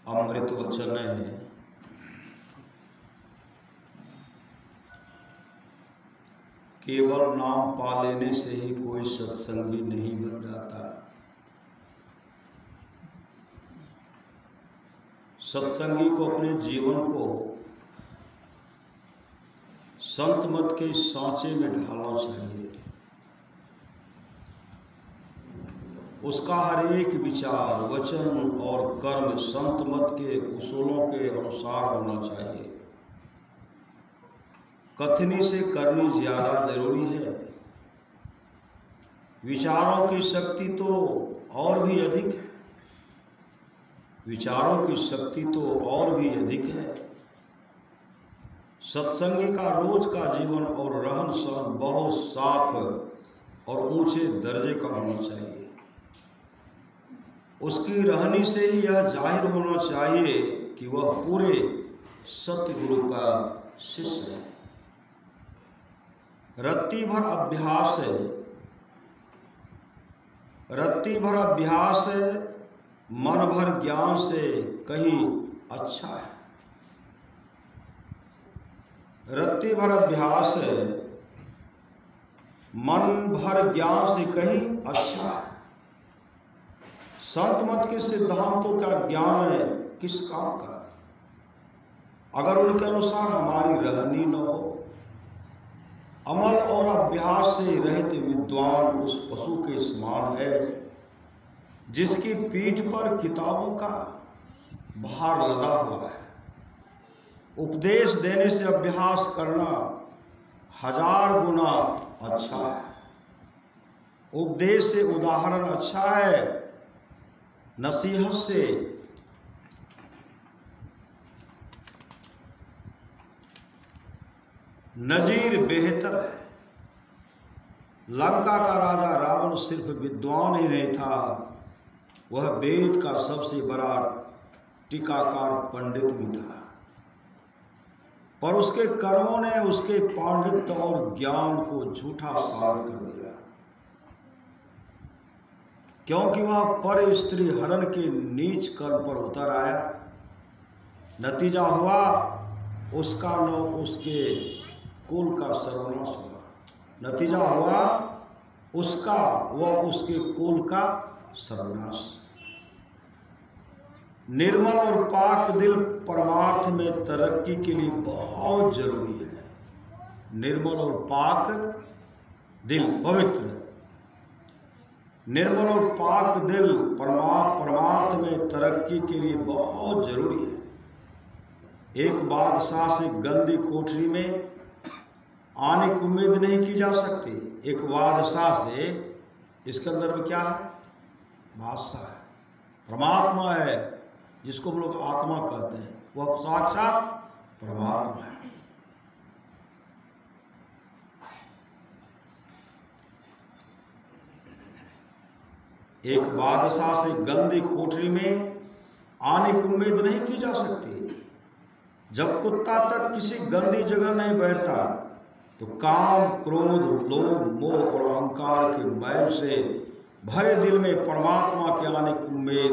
अमृत वचन है। केवल नाम पा लेने से ही कोई सत्संगी नहीं बन जाता। सत्संगी को अपने जीवन को संत मत के सांचे में ढालना चाहिए। उसका हर एक विचार, वचन और कर्म संत मत के उसूलों के अनुसार होना चाहिए। कथनी से करनी ज्यादा जरूरी है। विचारों की शक्ति तो और भी अधिक है। विचारों की शक्ति तो और भी अधिक है। सत्संगी का रोज का जीवन और रहन सहन बहुत साफ और ऊंचे दर्जे का होना चाहिए। उसकी रहनी से ही यह जाहिर होना चाहिए कि वह पूरे सतगुरु का शिष्य है। रत्ती भर अभ्यास मन भर ज्ञान से कहीं अच्छा है। रत्ती भर अभ्यास मन भर ज्ञान से कहीं अच्छा है। संत मत के सिद्धांतों का ज्ञान है किस काम का, अगर उनके अनुसार हमारी रहनी न हो। अमल और अभ्यास से रहित विद्वान उस पशु के समान है जिसकी पीठ पर किताबों का भार लगा हुआ है। उपदेश देने से अभ्यास करना 1000 गुना अच्छा है। उपदेश से उदाहरण अच्छा है, नसीहत से नजीर बेहतर है। लंका का राजा रावण सिर्फ विद्वान ही नहीं था, वह वेद का सबसे बड़ा टीकाकार पंडित भी था। पर उसके कर्मों ने उसके पांडित्य और ज्ञान को झूठा साबित कर दिया, क्योंकि वह पर स्त्री हरण के नीच कर्म पर उतर आया। नतीजा हुआ उसका न उसके कुल का सर्वनाश हुआ। नतीजा हुआ उसका व उसके कुल का सर्वनाश। निर्मल और पाक दिल परमार्थ में तरक्की के लिए बहुत जरूरी है। निर्मल और पाक दिल, पवित्र निर्मल और पाक दिल परमार्थ में तरक्की के लिए बहुत जरूरी है। एक बादशाह से गंदी कोठरी में आने की उम्मीद नहीं की जा सकती। एक बादशाह से, इसके अंदर में क्या है? बादशाह है, परमात्मा है, जिसको हम लोग आत्मा कहते हैं, वह साक्षात परमात्मा है। एक बादशाह से गंदी कोठरी में आने की उम्मीद नहीं की जा सकती। जब कुत्ता तक किसी गंदी जगह नहीं बैठता तो काम, क्रोध, लोभ, मोह और अहंकार के मैल से भरे दिल में परमात्मा के आने की उम्मीद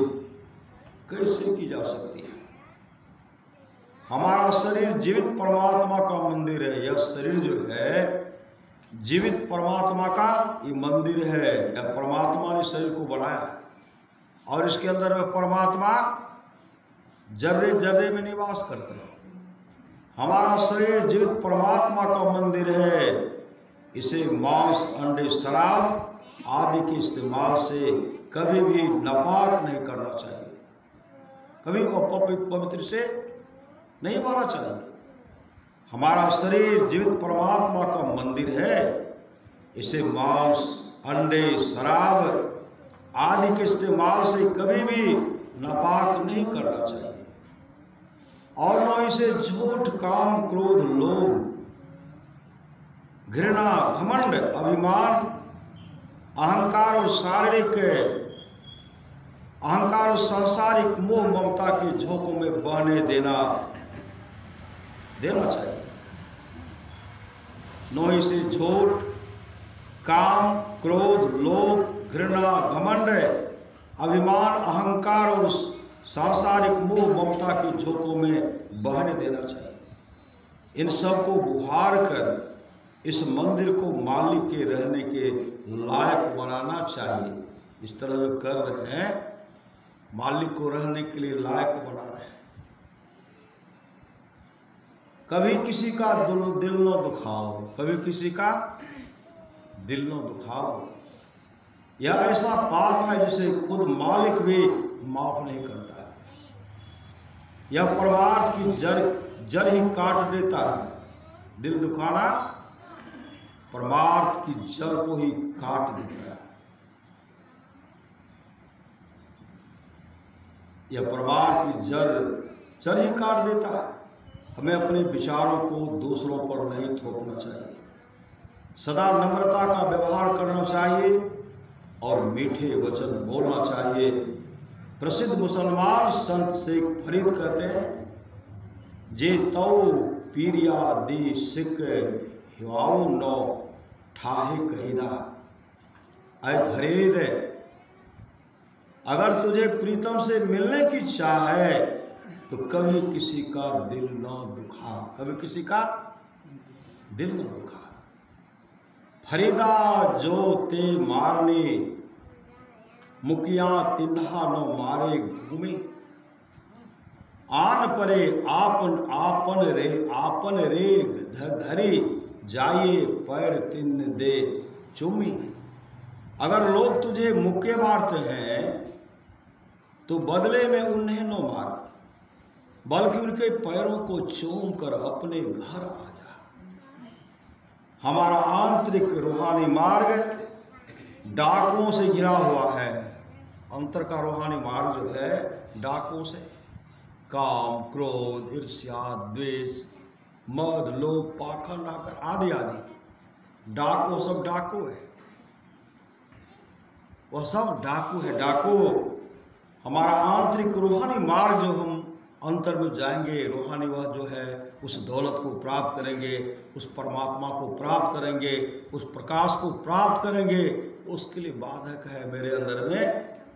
कैसे की जा सकती है? हमारा शरीर जीवित परमात्मा का मंदिर है। यह शरीर जो है जीवित परमात्मा का ये मंदिर है। यह परमात्मा ने शरीर को बनाया है और इसके अंदर में परमात्मा जर्रे जर्रे में निवास करता है। हमारा शरीर जीवित परमात्मा का मंदिर है। इसे मांस, अंडे, शराब आदि के इस्तेमाल से कभी भी नापाक नहीं करना चाहिए, कभी अपवित्र से नहीं मारना चाहिए। हमारा शरीर जीवित परमात्मा का मंदिर है। इसे मांस, अंडे, शराब आदि के इस्तेमाल से कभी भी नापाक नहीं करना चाहिए और न इसे झूठ, काम, क्रोध, लोभ, घृणा, घमंड, अभिमान, अहंकार और सांसारिक मोह ममता के झोंकों में बहने देना चाहिए। न इसे झूठ, काम, क्रोध, लोभ, घृणा, घमंड, अभिमान, अहंकार और सांसारिक मोह ममता के झोंकों में बहने देना चाहिए। इन सब को बुहार कर इस मंदिर को मालिक के रहने के लायक बनाना चाहिए। इस तरह जो कर रहे हैं, मालिक को रहने के लिए लायक बना रहे हैं। कभी किसी का दिल न दुखाओ, कभी किसी का दिल न दुखाओ। यह ऐसा पाप है जिसे खुद मालिक भी माफ नहीं करता है। यह परमार्थ की जड़ ही काट देता है। दिल दुखाना परमार्थ की जड़ को ही काट देता है। यह परमार्थ की जड़ ही काट देता है। हमें अपने विचारों को दूसरों पर नहीं थोपना चाहिए। सदा नम्रता का व्यवहार करना चाहिए और मीठे वचन बोलना चाहिए। प्रसिद्ध मुसलमान संत शेख फरीद कहते हैं, जे तो पीरिया दी सिक हिवाऊ नो ठाहे कहीदा। ऐ फरीद, अगर तुझे प्रीतम से मिलने की चाह है तो कभी किसी का दिल न दुखा, कभी किसी का दिल न दुखा। फरीदा जो ते मारने मुकिया तिन्हा न मारे घूमे। आन परे आपन रे घरे जाइए पैर तिन्न दे चुमी। अगर लोग तुझे मुक्के मारते हैं तो बदले में उन्हें न मार, बल्कि उनके पैरों को चूम कर अपने घर आ जा। हमारा आंतरिक रूहानी मार्ग डाकुओं से घिरा हुआ है। अंतर का रूहानी मार्ग जो है डाकुओं से, काम, क्रोध, ईर्ष्या, द्वेष, मद, लोभ, पाखंड आदि आदि डाकू, सब डाकू है। वह सब डाकू है। डाकू हमारा आंतरिक रूहानी मार्ग जो हम अंतर में जाएंगे, रूहानी वह जो है उस दौलत को प्राप्त करेंगे, उस परमात्मा को प्राप्त करेंगे, उस प्रकाश को प्राप्त करेंगे। उसके लिए बाधक है मेरे अंदर में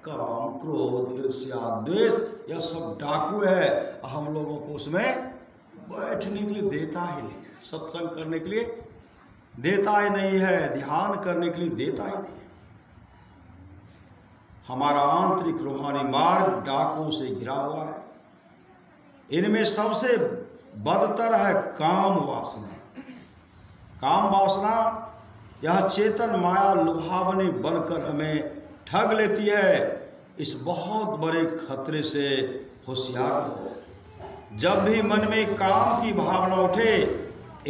काम, क्रोध, ईर्ष्या, द्वेष, यह सब डाकू है। हम लोगों को उसमें बैठने के लिए देता ही नहीं है, सत्संग करने के लिए देता ही नहीं है, ध्यान करने के लिए देता ही नहीं है। हमारा आंतरिक रूहानी मार्ग डाकुओं से घिरा हुआ है। इनमें सबसे बदतर है काम वासना। काम वासना यह चेतन माया लुभावनी बनकर हमें ठग लेती है। इस बहुत बड़े खतरे से होशियार हो। जब भी मन में काम की भावना उठे,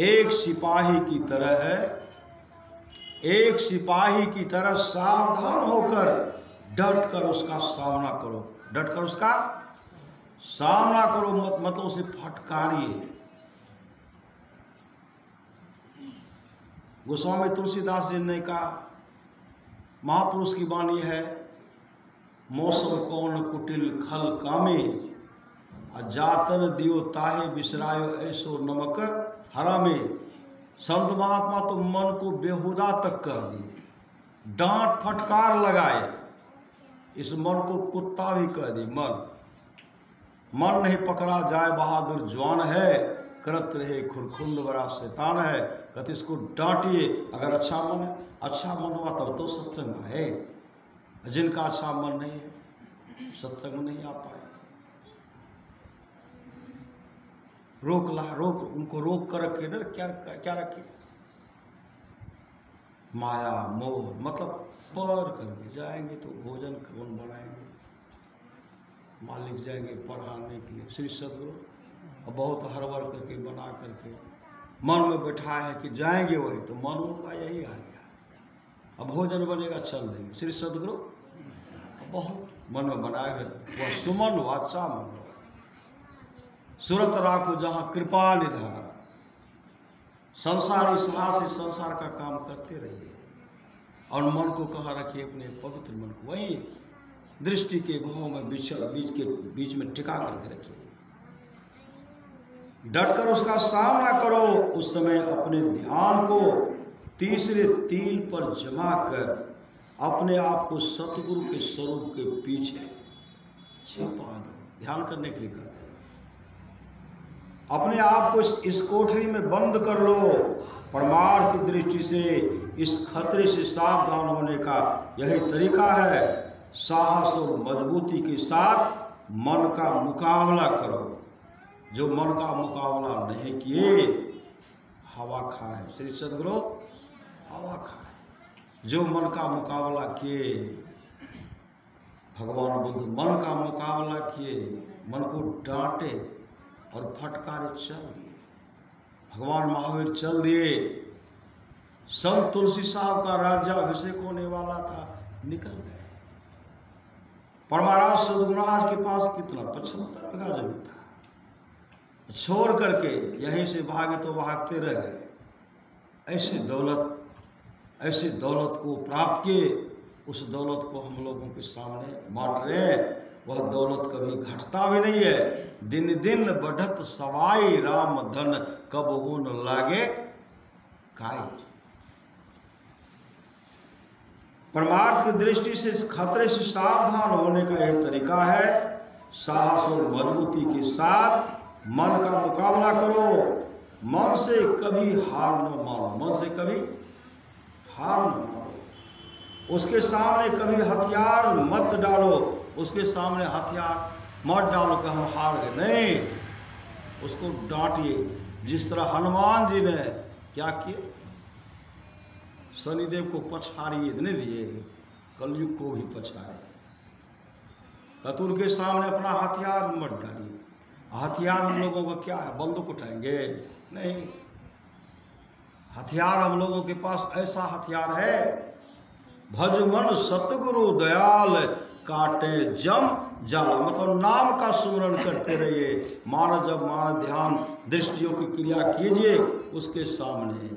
एक सिपाही की तरह सावधान होकर डट कर उसका सामना करो। डट कर उसका सामना करो, मतलब उसे फटकारिए। गोस्वामी तुलसीदास जी ने कहा, महापुरुष की वाणी है, मौसम कौन कुटिल खल कामे, जातन दियो ताहे बिसरायो ऐसो नमक हरामे। संत महात्मा तो मन को बेहुदा तक कर दिए, डांट फटकार लगाए, इस मन को कुत्ता भी कह दी। मन नहीं पकड़ा जाए बहादुर जवान है, करत रहे खुरखुंद बड़ा शैतान है। कहते इसको डांटिए। अगर अच्छा मन हुआ तब तो सत्संग है। जिनका अच्छा मन नहीं है सत्संग नहीं आ पाए। उनको रोक कर रखे ना, क्या रखे? माया मोह, मतलब पर करके जाएंगे तो भोजन कौन बनाएंगे? मालिक जाएंगे पढ़ाने के लिए, श्री सदगुरु बहुत हड़बड़ करके बना करके मन में बैठा है कि जाएंगे वही, तो मन उनका यही आ गया। अब भोजन बनेगा चल देंगे। श्री सदगुरु बहुत मन में बनाए हुए, वह सुमन वाचा मन सूरत राखो जहाँ कृपा निधान। संसारी साहस से संसार का काम करते रहिए और मन को कहाँ रखिए, अपने पवित्र मन को वही दृष्टि के भाव में बीच में टिका करके रखिए। डटकर उसका सामना करो। उस समय अपने ध्यान को तीसरे तिल पर जमा कर अपने आप को सतगुरु के स्वरूप के पीछे छिपा दो। ध्यान करने के लिए कहते हैं। अपने आप को इस कोठरी में बंद कर लो। परमार्थ की दृष्टि से इस खतरे से सावधान होने का यही तरीका है। साहस और मजबूती के साथ मन का मुकाबला करो। जो मन का मुकाबला नहीं किए हवा खा रहे। श्री सद्गुरु हवा खा रहे। जो मन का मुकाबला किए, भगवान बुद्ध मन का मुकाबला किए, मन को डांटे और फटकारे चल दिए। भगवान महावीर चल दिए। संत तुलसी साहब का राज्याभिषेक होने वाला था, निकल गए। परमाराज सद्गुरुराज के पास कितना 75 बीघा जमीन था, छोड़ करके यहीं से भागे तो भागते रह गए। ऐसे दौलत को प्राप्त किए, उस दौलत को हम लोगों के सामने बांट रहे हैं। वह दौलत कभी घटता भी नहीं है। दिन दिन बढ़त सवाई राम धन, कब हो न लागे काई। परमार्थ की दृष्टि से इस खतरे से सावधान होने का यह तरीका है। साहस और मजबूती के साथ मन का मुकाबला करो। मन से कभी हार न मानो, मन से कभी हार न मानो। उसके सामने कभी हथियार मत डालो, उसके सामने हथियार मत डालो कि हम हार गए। नहीं, उसको डांटिए। जिस तरह हनुमान जी ने क्या किए, शनिदेव को पछाड़िए नहीं दिए, कलयुग को भी पछाड़े। कतुल के सामने अपना हथियार मत डालिए। हथियार हम लोगों का क्या है? बंदूक उठाएंगे? नहीं, हथियार हम लोगों के पास ऐसा हथियार है, भज मन सतगुरु दयाल काटे जम जाला। मतलब नाम का सुमरण करते रहिए। मान जब मान ध्यान दृष्टियों की क्रिया कीजिए उसके सामने।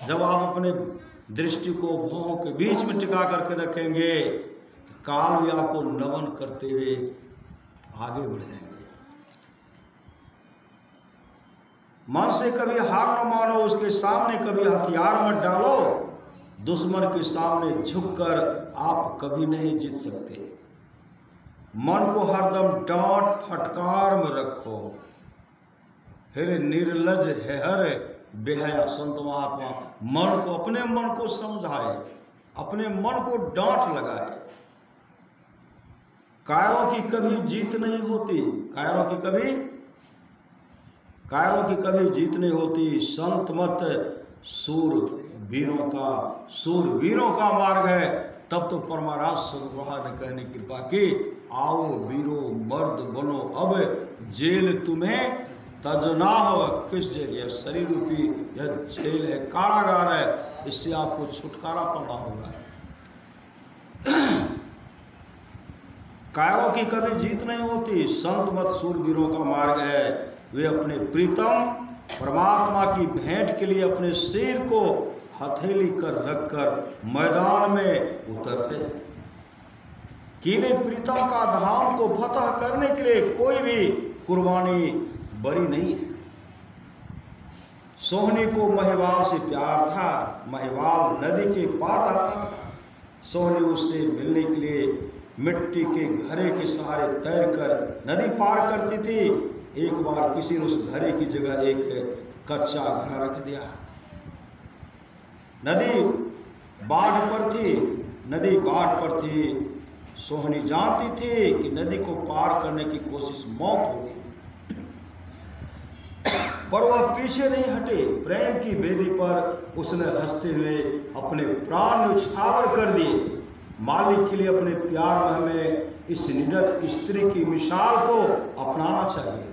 जब आप अपने दृष्टि को भौहों के बीच में टिका करके रखेंगे, काल भी आपको नमन करते हुए आगे बढ़ जाएंगे। मन से कभी हार न मानो, उसके सामने कभी हथियार मत डालो। दुश्मन के सामने झुककर आप कभी नहीं जीत सकते। मन को हरदम डांट फटकार में रखो। फिर निर्लज है हर बेहया। संत महात्मा मन को, अपने मन को समझाए, अपने मन को डांट लगाए। कायरों की कभी जीत नहीं होती, कायरों की कभी जीत नहीं होती। संत मत सूरवीरों का मार्ग है। तब तो परमाराज सद्गुरुराज ने कहने की कृपा की, आओ वीरो मर्द बनो, अब जेल तुम्हें तजना हो। किस जेल? यह शरीर रूपी यह जेल है, कारागार है। इससे आपको छुटकारा पाना होगा। कायरों की कभी जीत नहीं होती। संत मत सूरवीरों का मार्ग है। वे अपने प्रीतम परमात्मा की भेंट के लिए अपने सिर को हथेली कर रखकर मैदान में उतरते हैं। किले प्रीतम का धाम को फतह करने के लिए कोई भी कुर्बानी बड़ी नहीं है। सोहनी को महिवाल से प्यार था। महिवाल नदी के पार रहता था। सोहनी उससे मिलने के लिए मिट्टी के घड़े के सहारे तैरकर नदी पार करती थी। एक बार किसी ने उस घड़े की जगह एक कच्चा घड़ा रख दिया। नदी बाढ़ पर थी। सोहनी जानती थी कि नदी को पार करने की कोशिश मौत होगी, पर वह पीछे नहीं हटे। प्रेम की बेदी पर उसने हंसते हुए अपने प्राण न्यौछावर कर दिए। मालिक के लिए अपने प्यार में इस निडर स्त्री की मिसाल को अपनाना चाहिए।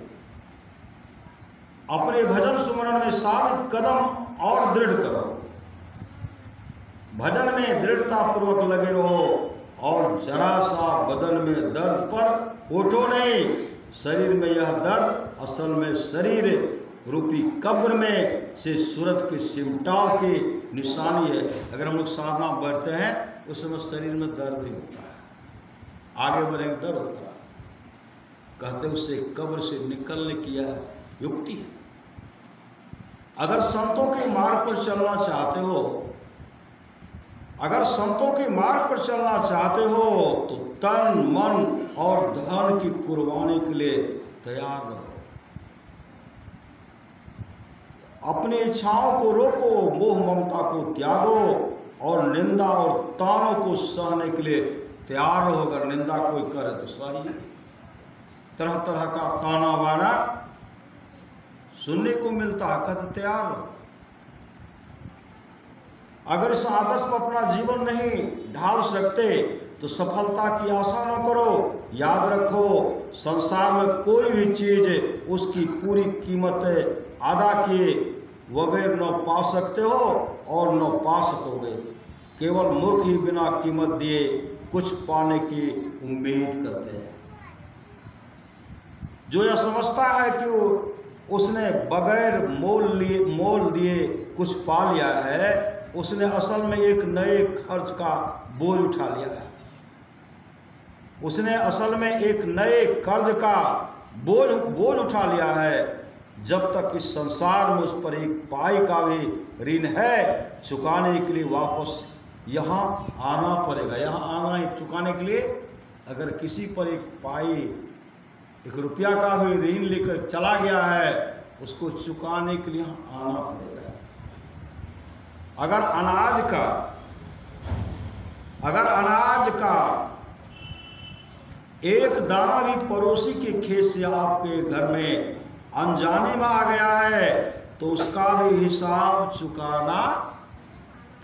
अपने भजन सुमरण में साबित कदम और दृढ़ करो। भजन में दृढ़ता पूर्वक लगे रहो और जरा सा बदन में दर्द पर उठो नहीं। शरीर में यह दर्द असल में शरीर रूपी कब्र में से सूरत के सिमटाव की निशानी है। अगर हम लोग साधना बढ़ते हैं उस समय शरीर में दर्द नहीं होता है, आगे बढ़ेंगे दर्द होता है। कहते उससे कब्र से निकलने की यह युक्ति है। अगर संतों के मार्ग पर चलना चाहते हो अगर संतों के मार्ग पर चलना चाहते हो तो तन मन और धन की कुर्बानी के लिए तैयार रहो। अपनी इच्छाओं को रोको, मोह ममता को त्यागो और निंदा और तानों को सहने के लिए तैयार रहो। अगर निंदा कोई करे तो सही, तरह तरह का ताना बाना सुनने को मिलता है, कहते तैयार रहो। अगर इस आदर्श पर अपना जीवन नहीं ढाल सकते तो सफलता की आशा न करो। याद रखो, संसार में कोई भी चीज उसकी पूरी कीमत अदा किए बगैर न पा सकते हो और न पा सकोगे। केवल मूर्ख ही बिना कीमत दिए कुछ पाने की उम्मीद करते हैं। जो यह समझता है कि उसने बगैर मोल दिए कुछ पा लिया है, उसने असल में एक नए खर्च का बोझ उठा लिया है। उसने असल में एक नए कर्ज का बोझ उठा लिया है। जब तक इस संसार में उस पर एक पाई का भी ऋण है, चुकाने के लिए वापस यहाँ आना पड़ेगा। यहाँ आना ही चुकाने के लिए, अगर किसी पर एक पाई, एक रुपया का भी ऋण लेकर चला गया है, उसको चुकाने के लिए यहाँ आना पड़ेगा। अगर अनाज का एक दाना भी पड़ोसी के खेत से आपके घर में अनजाने में आ गया है तो उसका भी हिसाब चुकाना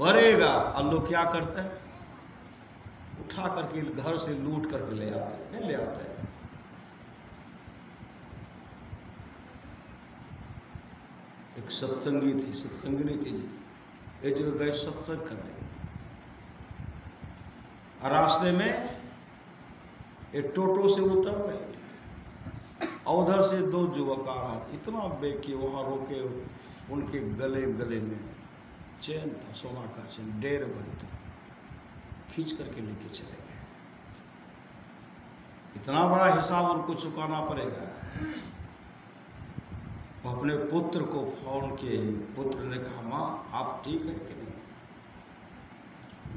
पड़ेगा। और लोग क्या करते हैं, उठा करके घर से लूट करके ले आते हैं, नहीं ले आते हैं। एक सत्संगी थी, सत्संगिनी थी जी, एक जगह गए सत्संग करने, और रास्ते में एक टोटो से उतर रहे थे और उधर से दो युवक आ रहा था। इतना बेकी वहाँ रोके, उनके गले में चेन था, सोना का चेन, 1.5 भरी था, खींच करके लेके चले गए। इतना बड़ा हिसाब उनको चुकाना पड़ेगा। अपने पुत्र को फोन किए, पुत्र ने कहा, माँ आप ठीक है कि नहीं?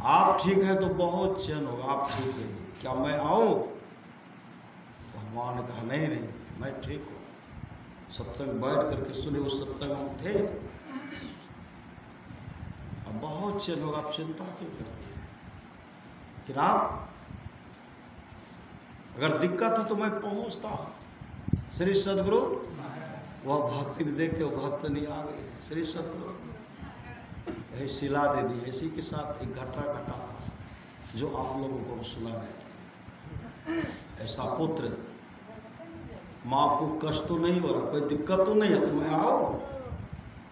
आप ठीक है तो बहुत चैन होगा, आप ठीक है, क्या मैं आऊँ? भगवान ने कहा नहीं मैं ठीक हूँ। सत्संग बैठ करके सुने, उस सत्संग में थे, अब बहुत चैन होगा, आप चिंता क्यों करते हैं? कि आप अगर दिक्कत है तो मैं पहुँचता हूँ। श्री सदगुरु वह भक्ति देखते हो, भक्त नहीं आ गए। श्री सदगुरु यही सिला दे दी। इसी के साथ एक घटना घटा जो आप लोगों को सुना है। ऐसा पुत्र, माँ को कष्ट तो नहीं हो रहा, कोई दिक्कत तो नहीं है, तो मैं आओ?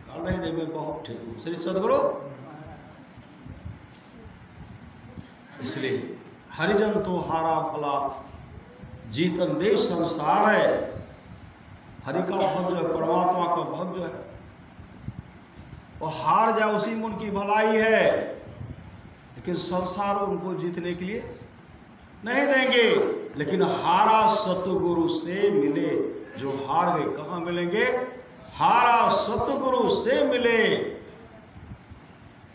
कहा नहीं मैं बहुत ठीक हूँ। श्री सदगुरु इसलिए हरिजन तो हारा भला जीतन दे संसार है। हरि का भक्त जो है, परमात्मा का भक्त जो है, वो हार जाए उसी में उनकी भलाई है, लेकिन संसार उनको जीतने के लिए नहीं देंगे। लेकिन हारा सतगुरु से मिले, जो हार गए कहाँ मिलेंगे? हारा सतगुरु से मिले,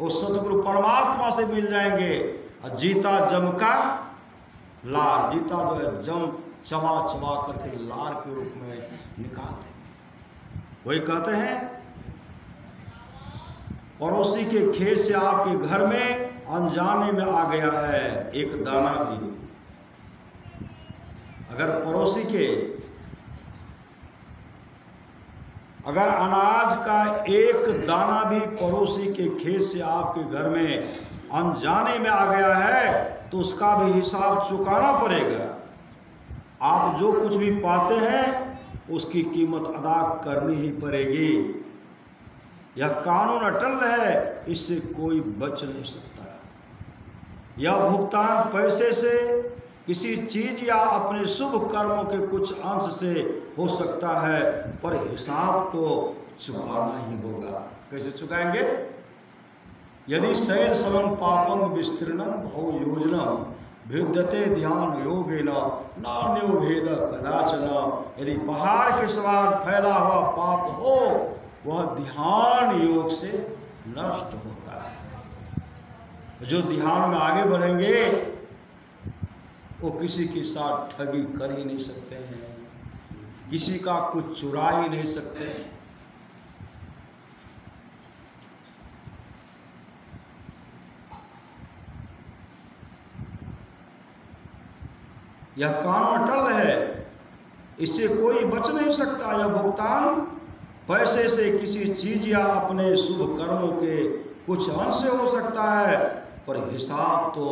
वो सतगुरु परमात्मा से मिल जाएंगे। और जीता जम का लार, जीता जो है जम चबा चबा करके लार के रूप में निकाल देंगे। वही कहते हैं, पड़ोसी के खेत से आपके घर में अनजाने में आ गया है एक दाना भी। अगर पड़ोसी के, अगर अनाज का एक दाना भी पड़ोसी के खेत से आपके घर में अनजाने में आ गया है तो उसका भी हिसाब चुकाना पड़ेगा। आप जो कुछ भी पाते हैं उसकी कीमत अदा करनी ही पड़ेगी। यह कानून अटल है, इससे कोई बच नहीं सकता। यह भुगतान पैसे से, किसी चीज या अपने शुभ कर्मों के कुछ अंश से हो सकता है, पर हिसाब तो चुकाना ही होगा। कैसे चुकाएंगे? यदि शैल समन पापंग विस्तीर्णम भव योजनम भिद्यते ध्यान योगेन नान्यो भेद कदाचन। यदि पहाड़ के समान फैला हुआ पाप हो, वह ध्यान योग से नष्ट होता है। जो ध्यान में आगे बढ़ेंगे वो किसी के साथ ठगी कर ही नहीं सकते हैं, किसी का कुछ चुरा ही नहीं सकते। यह कानून अटल है, इससे कोई बच नहीं सकता। यह भुगतान पैसे से किसी चीज या अपने शुभ कर्मों के कुछ अंश से हो सकता है, पर हिसाब तो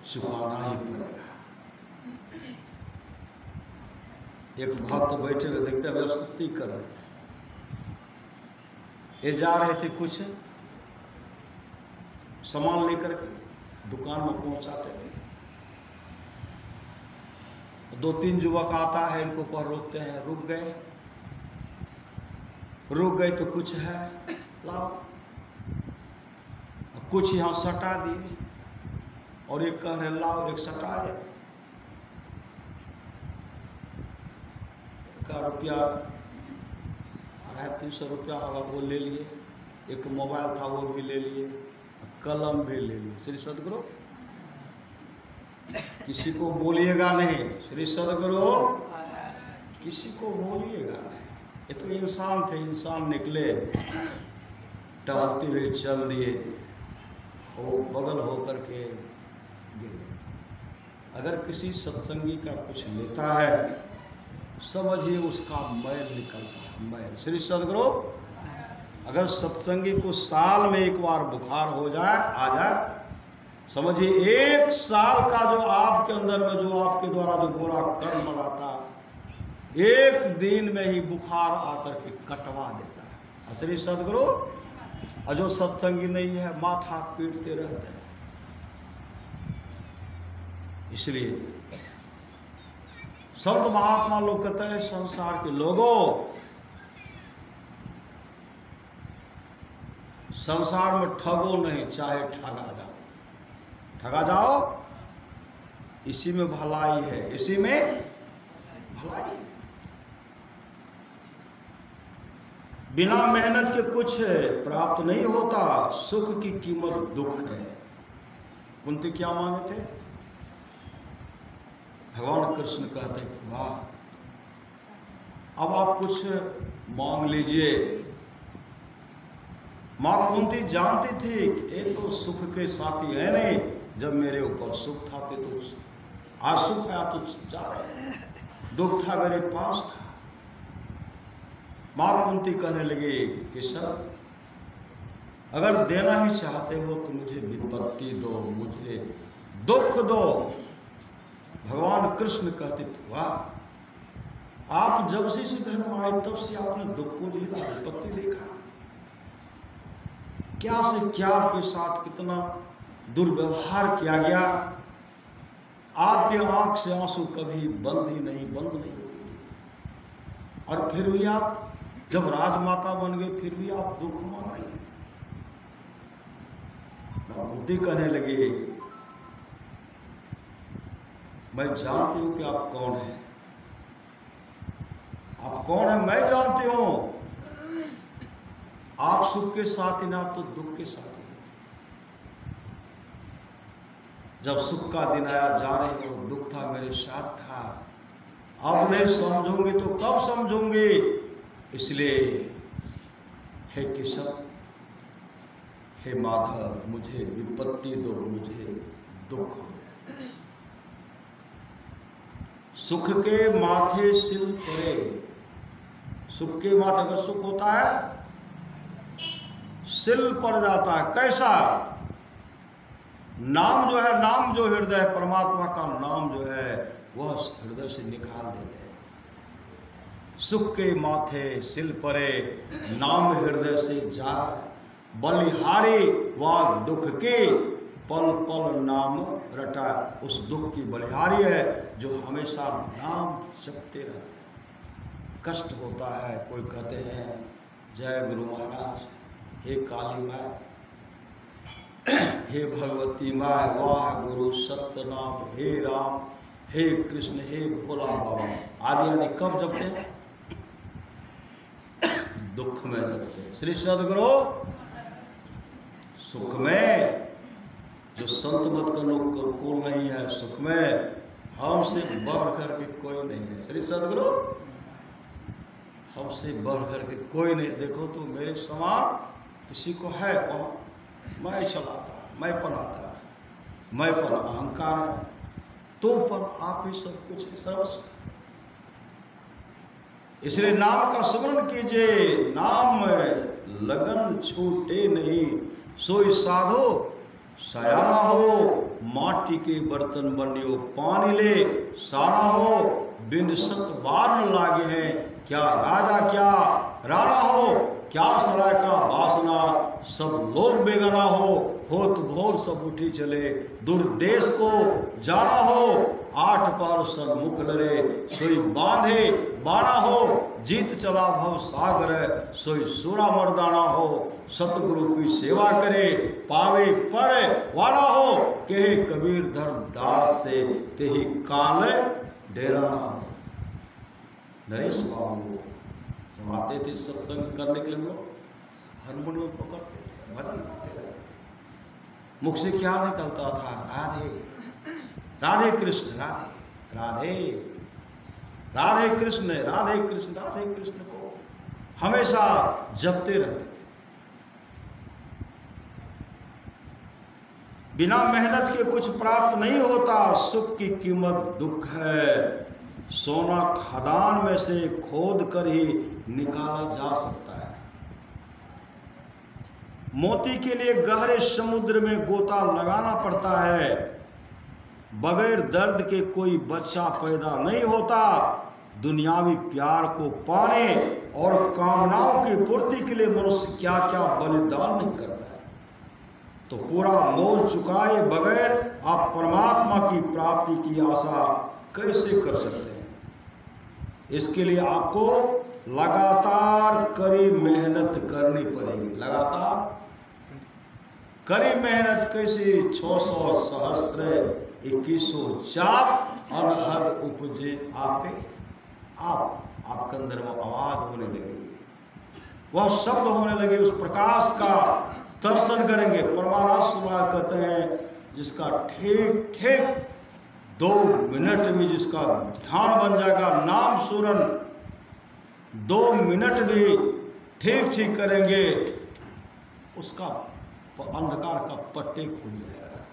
चुकाना ही पड़ेगा। एक भक्त बैठे हुए देखते हुए स्तुति कर रहे थे, ये जा रहे थे कुछ सामान लेकर के दुकान में पहुंचाते थे। 2-3 युवक आता है, इनको पर रोकते हैं, रुक गए तो कुछ है लाओ, कुछ यहाँ सटा दिए और एक कह रहे लाओ, एक सटाए का रुपया 250 रुपया होगा वो ले लिए, एक मोबाइल था वो भी ले लिए, कलम भी ले लिए। श्री सदगुरु किसी को बोलिएगा नहीं, श्री सदगुरु किसी को बोलिएगा नहीं। ये तो इंसान थे, इंसान निकले, टहलते हुए चल दिए, वो बगल होकर के गिर गए। अगर किसी सत्संगी का कुछ लेता है, समझिए उसका मैल निकलता है, मैल। श्री सदगुरु अगर सत्संगी को साल में एक बार बुखार हो जाए, आ जाए, समझिए 1 साल का जो आपके अंदर में जो आपके द्वारा जो बुरा कर्म रहता है, 1 दिन में ही बुखार आकर के कटवा देता है। श्री सदगुरु और जो सत्संगी नहीं है माथा पीटते रहते हैं। इसलिए संत महात्मा लोग कहते हैं, संसार के लोगों, संसार में ठगो नहीं, चाहे ठगा जाओ, इसी में भलाई है, इसी में भलाई है। बिना मेहनत के कुछ प्राप्त नहीं होता, सुख की कीमत दुख है। कुंती क्या मांगे थे? भगवान कृष्ण कहते वाह, अब आप कुछ मांग लीजिए। मां कुंती जानती थी कि ये तो सुख के साथी है नहीं, जब मेरे ऊपर सुख था तो आज सुख आया तो जा रहे, दुख था मेरे पास था। मां कुंती कहने लगी कि सर अगर देना ही चाहते हो तो मुझे विपत्ति दो, मुझे दुख दो। भगवान कृष्ण कहते वाह, आप जब से इस घर में आए तब से आपने दुख को देखा, विपत्ति देखा, क्या से क्या आपके साथ कितना दुर्व्यवहार किया गया। आपके आंख से आंसू कभी बंद नहीं हुए, और फिर भी आप जब राजमाता बन गए फिर भी आप दुख मांग रहे हैं। कुंती कहने लगे मैं जानती हूं कि आप कौन हैं, आप कौन है मैं जानती हूं। आप सुख के साथ ही ना, आप तो दुख के साथ ही। जब सुख का दिन आया जा रहे हो, दुख था मेरे साथ था, अब नहीं समझूंगी तो कब समझूंगी। इसलिए हे केशव, हे माधव, मुझे विपत्ति दो, मुझे दुख दो। सुख के माथे सिल परे, सुख के माथे अगर सुख होता है सिल पड़ जाता है। कैसा? नाम जो है, नाम जो हृदय, परमात्मा का नाम जो है वह हृदय से निकाल देते हैं। सुख के माथे सिल परे, नाम हृदय से जाए, बलिहारी वह दुख के पल पल नाम रटा। उस दुख की बलिहारी है जो हमेशा नाम जपते रहते हैं। कष्ट होता है, कोई कहते हैं जय गुरु महाराज, हे काली माँ, हे भगवती माँ, वाह गुरु सत्यनाम, हे राम, हे कृष्ण, हे भोला बाबा आदि आदि कब जपते हैं? दुख में जपते हैं। श्री सदगुरु सुख में जो संत मत कुल नहीं है सुख में, हमसे बढ़ करके कोई नहीं है। श्री सदगुरु, हमसे बढ़ करके कोई नहीं। देखो तो मेरे समान किसी को है वहाँ, मैं चलाता, मैं पनाता, मैं पर अहंकार है, तो पर आप ही सब कुछ सर्वस्व। इसलिए नाम का स्मरण कीजिए, नाम लगन छूटे नहीं, सोई साधो सयाना हो, माटी के बर्तन बनियो पानी ले साना हो, बिन सत बार न लागे हैं, क्या राजा क्या राणा हो, क्या सराय का वासना, सब लोग बेगाना हो तो भोर सब उठी चले, दुर्देश को जाना हो, आठ पर सन्मुख लड़े, सोई बांधे बाना हो, जीत चला भव सागर, सोई सूरा मर्दाना हो, सतगुरु की सेवा करे, पावे पर वाला हो, कहे कबीर धर्मदास से, तेहि काल डेराना हो। नरेश बाबू जब आते थे सत्संग करने के लिए, लोग हारमोनियम पकड़ते थे, भजन गाते रहते थे, मुख से क्या निकलता था? राधे राधे कृष्ण, राधे राधे राधे कृष्ण, राधे कृष्ण, राधे कृष्ण को हमेशा जपते रहते थे। बिना मेहनत के कुछ प्राप्त नहीं होता, सुख की कीमत दुख है, सोना खदान में से खोद कर ही निकाला जा सकता है। मोती के लिए गहरे समुद्र में गोता लगाना पड़ता है, बगैर दर्द के कोई बच्चा पैदा नहीं होता। दुनियावी प्यार को पाने और कामनाओं की पूर्ति के लिए मनुष्य क्या क्या बलिदान नहीं करता है, तो पूरा मोल चुकाए बगैर आप परमात्मा की प्राप्ति की आशा कैसे कर सकते हैं? इसके लिए आपको लगातार कड़ी मेहनत करनी पड़ेगी। लगातार कड़ी मेहनत कैसे? 600 सहस्त्र 2100 जाप अनहद उपजे आपे। आपके अंदर वो आवाज होने लगेगी, वह शब्द होने लगे, उस प्रकाश का दर्शन करेंगे। परमारास महाराज कहते हैं, जिसका ठीक ठीक 2 मिनट भी जिसका ध्यान बन जाएगा, नाम सुरन 2 मिनट भी ठीक ठीक करेंगे, उसका अंधकार का पट्टे खुल जाएगा।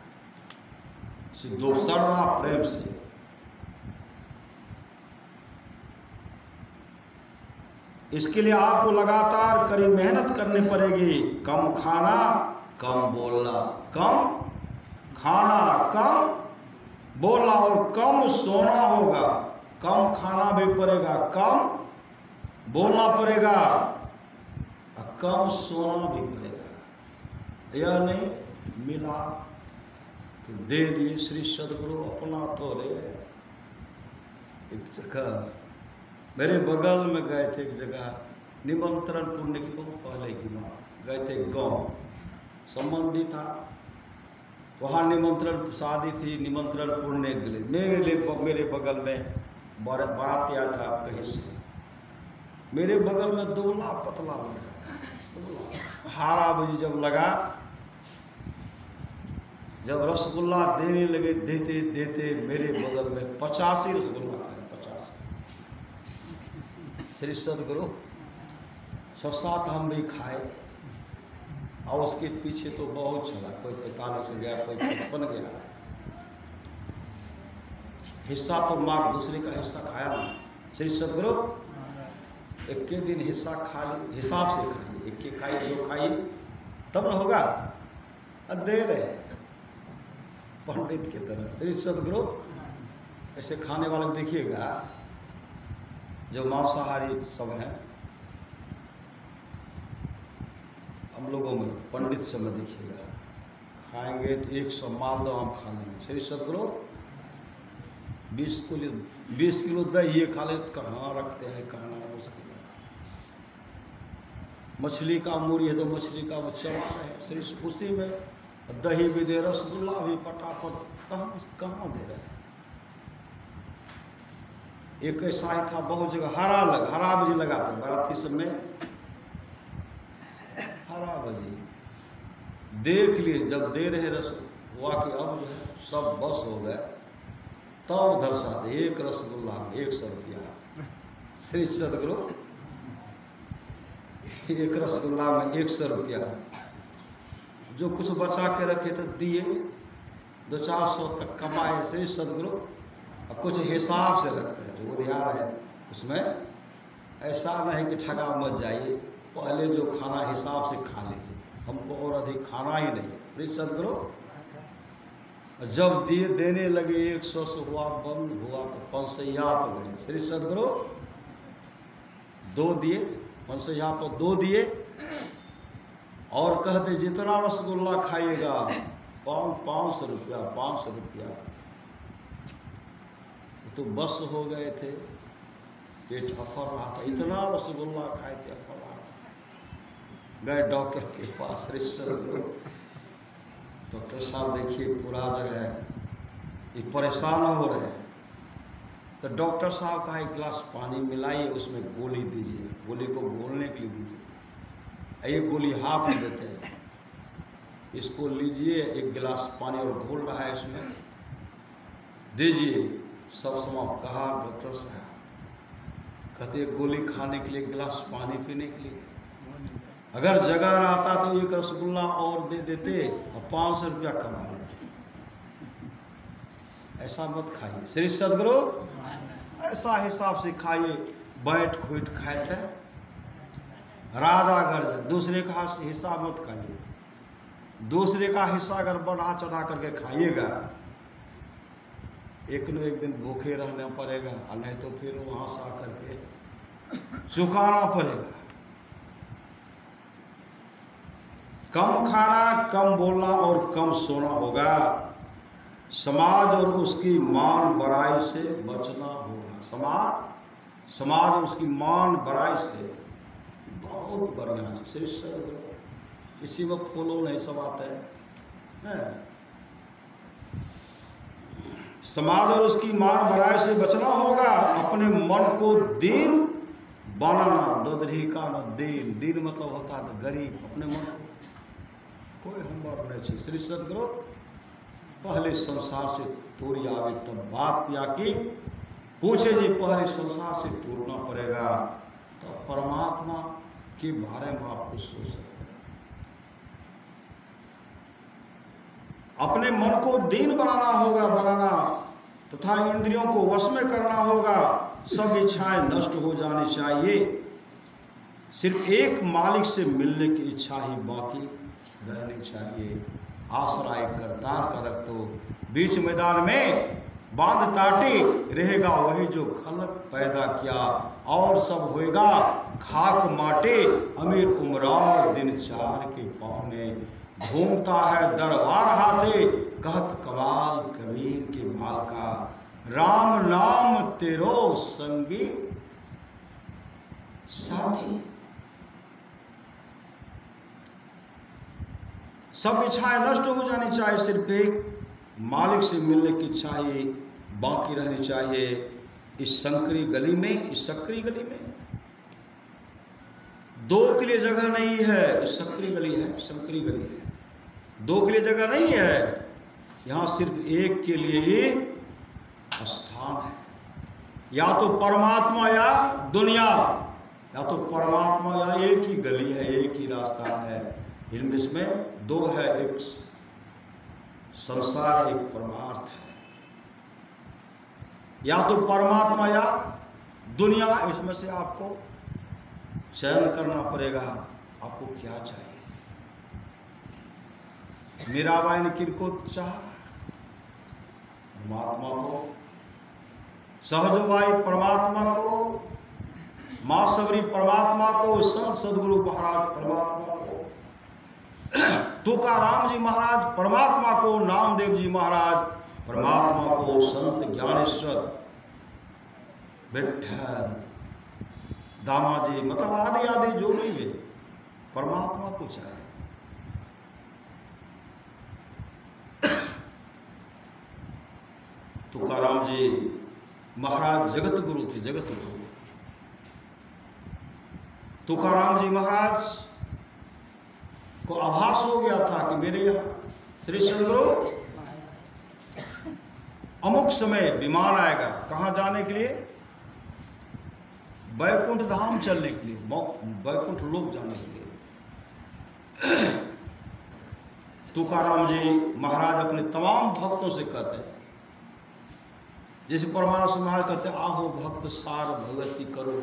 सिद्धो श्रद्धा प्रेम से इसके लिए आपको लगातार कड़ी मेहनत करनी पड़ेगी। कम खाना कम बोलना, कम खाना कम बोलना और कम सोना होगा। कम खाना भी पड़ेगा, कम बोलना पड़ेगा और कम सोना भी पड़ेगा। यह नहीं मिला तो दे दिए श्री सदगुरु अपना तो रे। एक जगह मेरे बगल में गए थे, एक जगह निमंत्रण पुण्य की बहुत पहले की बात, गए थे गाँव, संबंधी था वहाँ, निमंत्रण शादी थी, निमंत्रण पुण्य के लिए मेरे बगल में बारात आया था कहीं से। मेरे बगल में दुबला पतला लगा, हारा बजी जब लगा, जब रसगुल्ला देने लगे, देते देते मेरे बगल में 85 रसगुल्ला है, 50। श्री सदगुरु 6-7 हम भी खाए और उसके पीछे तो बहुत चला, कोई 45 गया, कोई 55 गया। हिस्सा तो मार दूसरे का हिस्सा खाया ना। श्री सदगुरु एक के दिन हिस्सा खा ले, हिसाब से खाइए, एक के खाइए, 2 खाइए, तब न होगा। दे रहे पंडित की तरह। श्री सदगुरु ऐसे खाने वाले देखिएगा, जो मांसाहारी सब हैं हम लोगों में, पंडित सब में देखिएगा, खाएंगे तो 100 मालदह हम खा लेंगे। श्री सदगुरु 20 किलो दही खा ले, कहाँ रखते हैं, कहाँ मुश्किल है। मछली का मूरी है तो मछली का वो चला रहे श्री, उसी में दही भी दे, रसगुल्ला भी पटापट, कहाँ दे रहे हैं। एक ऐसा ही था, बहुत जगह हरा बजी लगाते बाराती सब में, हरा बजी देख लिए जब दे रहे हुआ कि अब जो है सब बस हो गए, तब दर्शाते एक रसगुल्ला में 100 रुपया। श्री सदगुरु एक रसगुल्ला में 100 रुपया, जो कुछ बचा के रखे तो दिए, 200-400 तक कमाए श्री सदगुरु। अब कुछ हिसाब से रखते हैं, जो उधार है उसमें ऐसा नहीं कि ठगा मत जाइए, पहले जो खाना हिसाब से खा लीजिए, हमको और अधिक खाना ही नहीं। श्री सदगुरु जब दिए देने लगे 100 से हुआ बंद हुआ तो 500 पर गए। श्री सदगुरु 2 दिए, 500 पर 2 दिए और कहते जितना रसगुल्ला खाइएगा 500 रुपया 500 रुपया। तो बस हो गए थे, पेट अफर रहा था, इतना रसगुल्ला खाए थे अफर रहा था। गए डॉक्टर के पास, श्री सदगुरु डॉक्टर साहब देखिए पूरा जो है ये परेशान हो रहे हैं। तो डॉक्टर साहब कहा 1 गिलास पानी मिलाइए, उसमें गोली दीजिए, गोली को घोलने के लिए दीजिए। एक गोली हाथ में देते हैं, इसको लीजिए, 1 गिलास पानी और घोल रहा है इसमें, दीजिए। सब समाप्त। कहा डॉक्टर साहब, कहते गोली खाने के लिए 1 गिलास पानी पीने के लिए, अगर जगह रहता तो 1 रसगुल्ला और दे देते और 500 रुपया कमा लेते। ऐसा मत खाइए श्री सदगुरु, ऐसा हिसाब से खाइए। बैठ खुट खाए थे राधा गर्ज, दूसरे का हिस्सा मत खाइए। दूसरे का हिस्सा अगर बढ़ा चढ़ा करके खाइएगा, एक न एक दिन भूखे रहना पड़ेगा, और नहीं तो फिर वहाँ से आकर के चुकाना पड़ेगा। कम खाना, कम बोलना और कम सोना होगा। समाज और उसकी मान बड़ाई से बचना होगा। समाज और उसकी मान बड़ाई से बहुत बढ़िया है श्री सदगुरु। इसी में फूलों नहीं सब आते हैं। समाज और उसकी मान बड़ाई से बचना होगा। अपने मन को दीन बनाना, ददरी का न दीन, दीन मतलब होता है गरीब। अपने मन को कोई हमर नहीं चाहिए श्री सदगुरु। पहले संसार से तोड़ी आवे तब बात पिया की पूछे जी, पहले संसार से टूटना पड़ेगा तो परमात्मा के बारे में आप कुछ सोच सकते हैं। अपने मन को दीन बनाना होगा, तथा इंद्रियों को वश में करना होगा। सब इच्छाएं नष्ट हो जानी चाहिए। सिर्फ एक मालिक से मिलने की इच्छा ही बाकी रहनी चाहिए। आसरा एक करतार का रख दो, बीच मैदान में बांध टाटी रहेगा वही जो खलक पैदा किया, और सब होएगा खाक माटे। अमीर उमराव दिन 4 के पाहुने, घूमता है दरबार हाथे, कहत कमाल कबीर के माल का। राम नाम तेरो संगी साथी। सब इच्छाएं नष्ट हो जानी चाहिए। सिर्फ एक मालिक से मिलने की इच्छा ही बाकी रहनी चाहिए। इस संकरी गली में, इस सकरी गली में 2 के लिए जगह नहीं है। इस सकरी गली है, संकरी गली है, 2 के लिए जगह नहीं है। यहाँ सिर्फ एक के लिए ही स्थान है। या तो परमात्मा या दुनिया, या तो परमात्मा या एक ही गली है, एक ही रास्ता है। इसमें 2 है, एक संसार, एक परमार्थ है। या तो परमात्मा या दुनिया, इसमें से आपको चयन करना पड़ेगा। आपको क्या चाहिए? मीराबाई ने किनको चाहा? परमात्मा को। सहजोबाई परमात्मा को, मां सबरी परमात्मा को, संत सदगुरु महाराज परमात्मा को, तुकाराम जी महाराज परमात्मा को, नामदेव जी महाराज परमात्मा को, संत ज्ञानेश्वर, विठ्ठल, दामाजी, मतलब आदि आदि जो नहीं है, परमात्मा को चाहे। तुकाराम जी महाराज जगत गुरु थे, जगत गुरु। तुकाराम जी महाराज को आभास हो गया था कि मेरे यहाँ श्री सदगुरु अमुक समय विमान आएगा, कहाँ जाने के लिए? वैकुंठ धाम चलने के लिए, वैकुंठ लोक जाने के लिए। तुकाराम जी महाराज अपने तमाम भक्तों से कहते हैं, जैसे परमानंद महाराज कहते हैं, आहो भक्त सार भगति करो,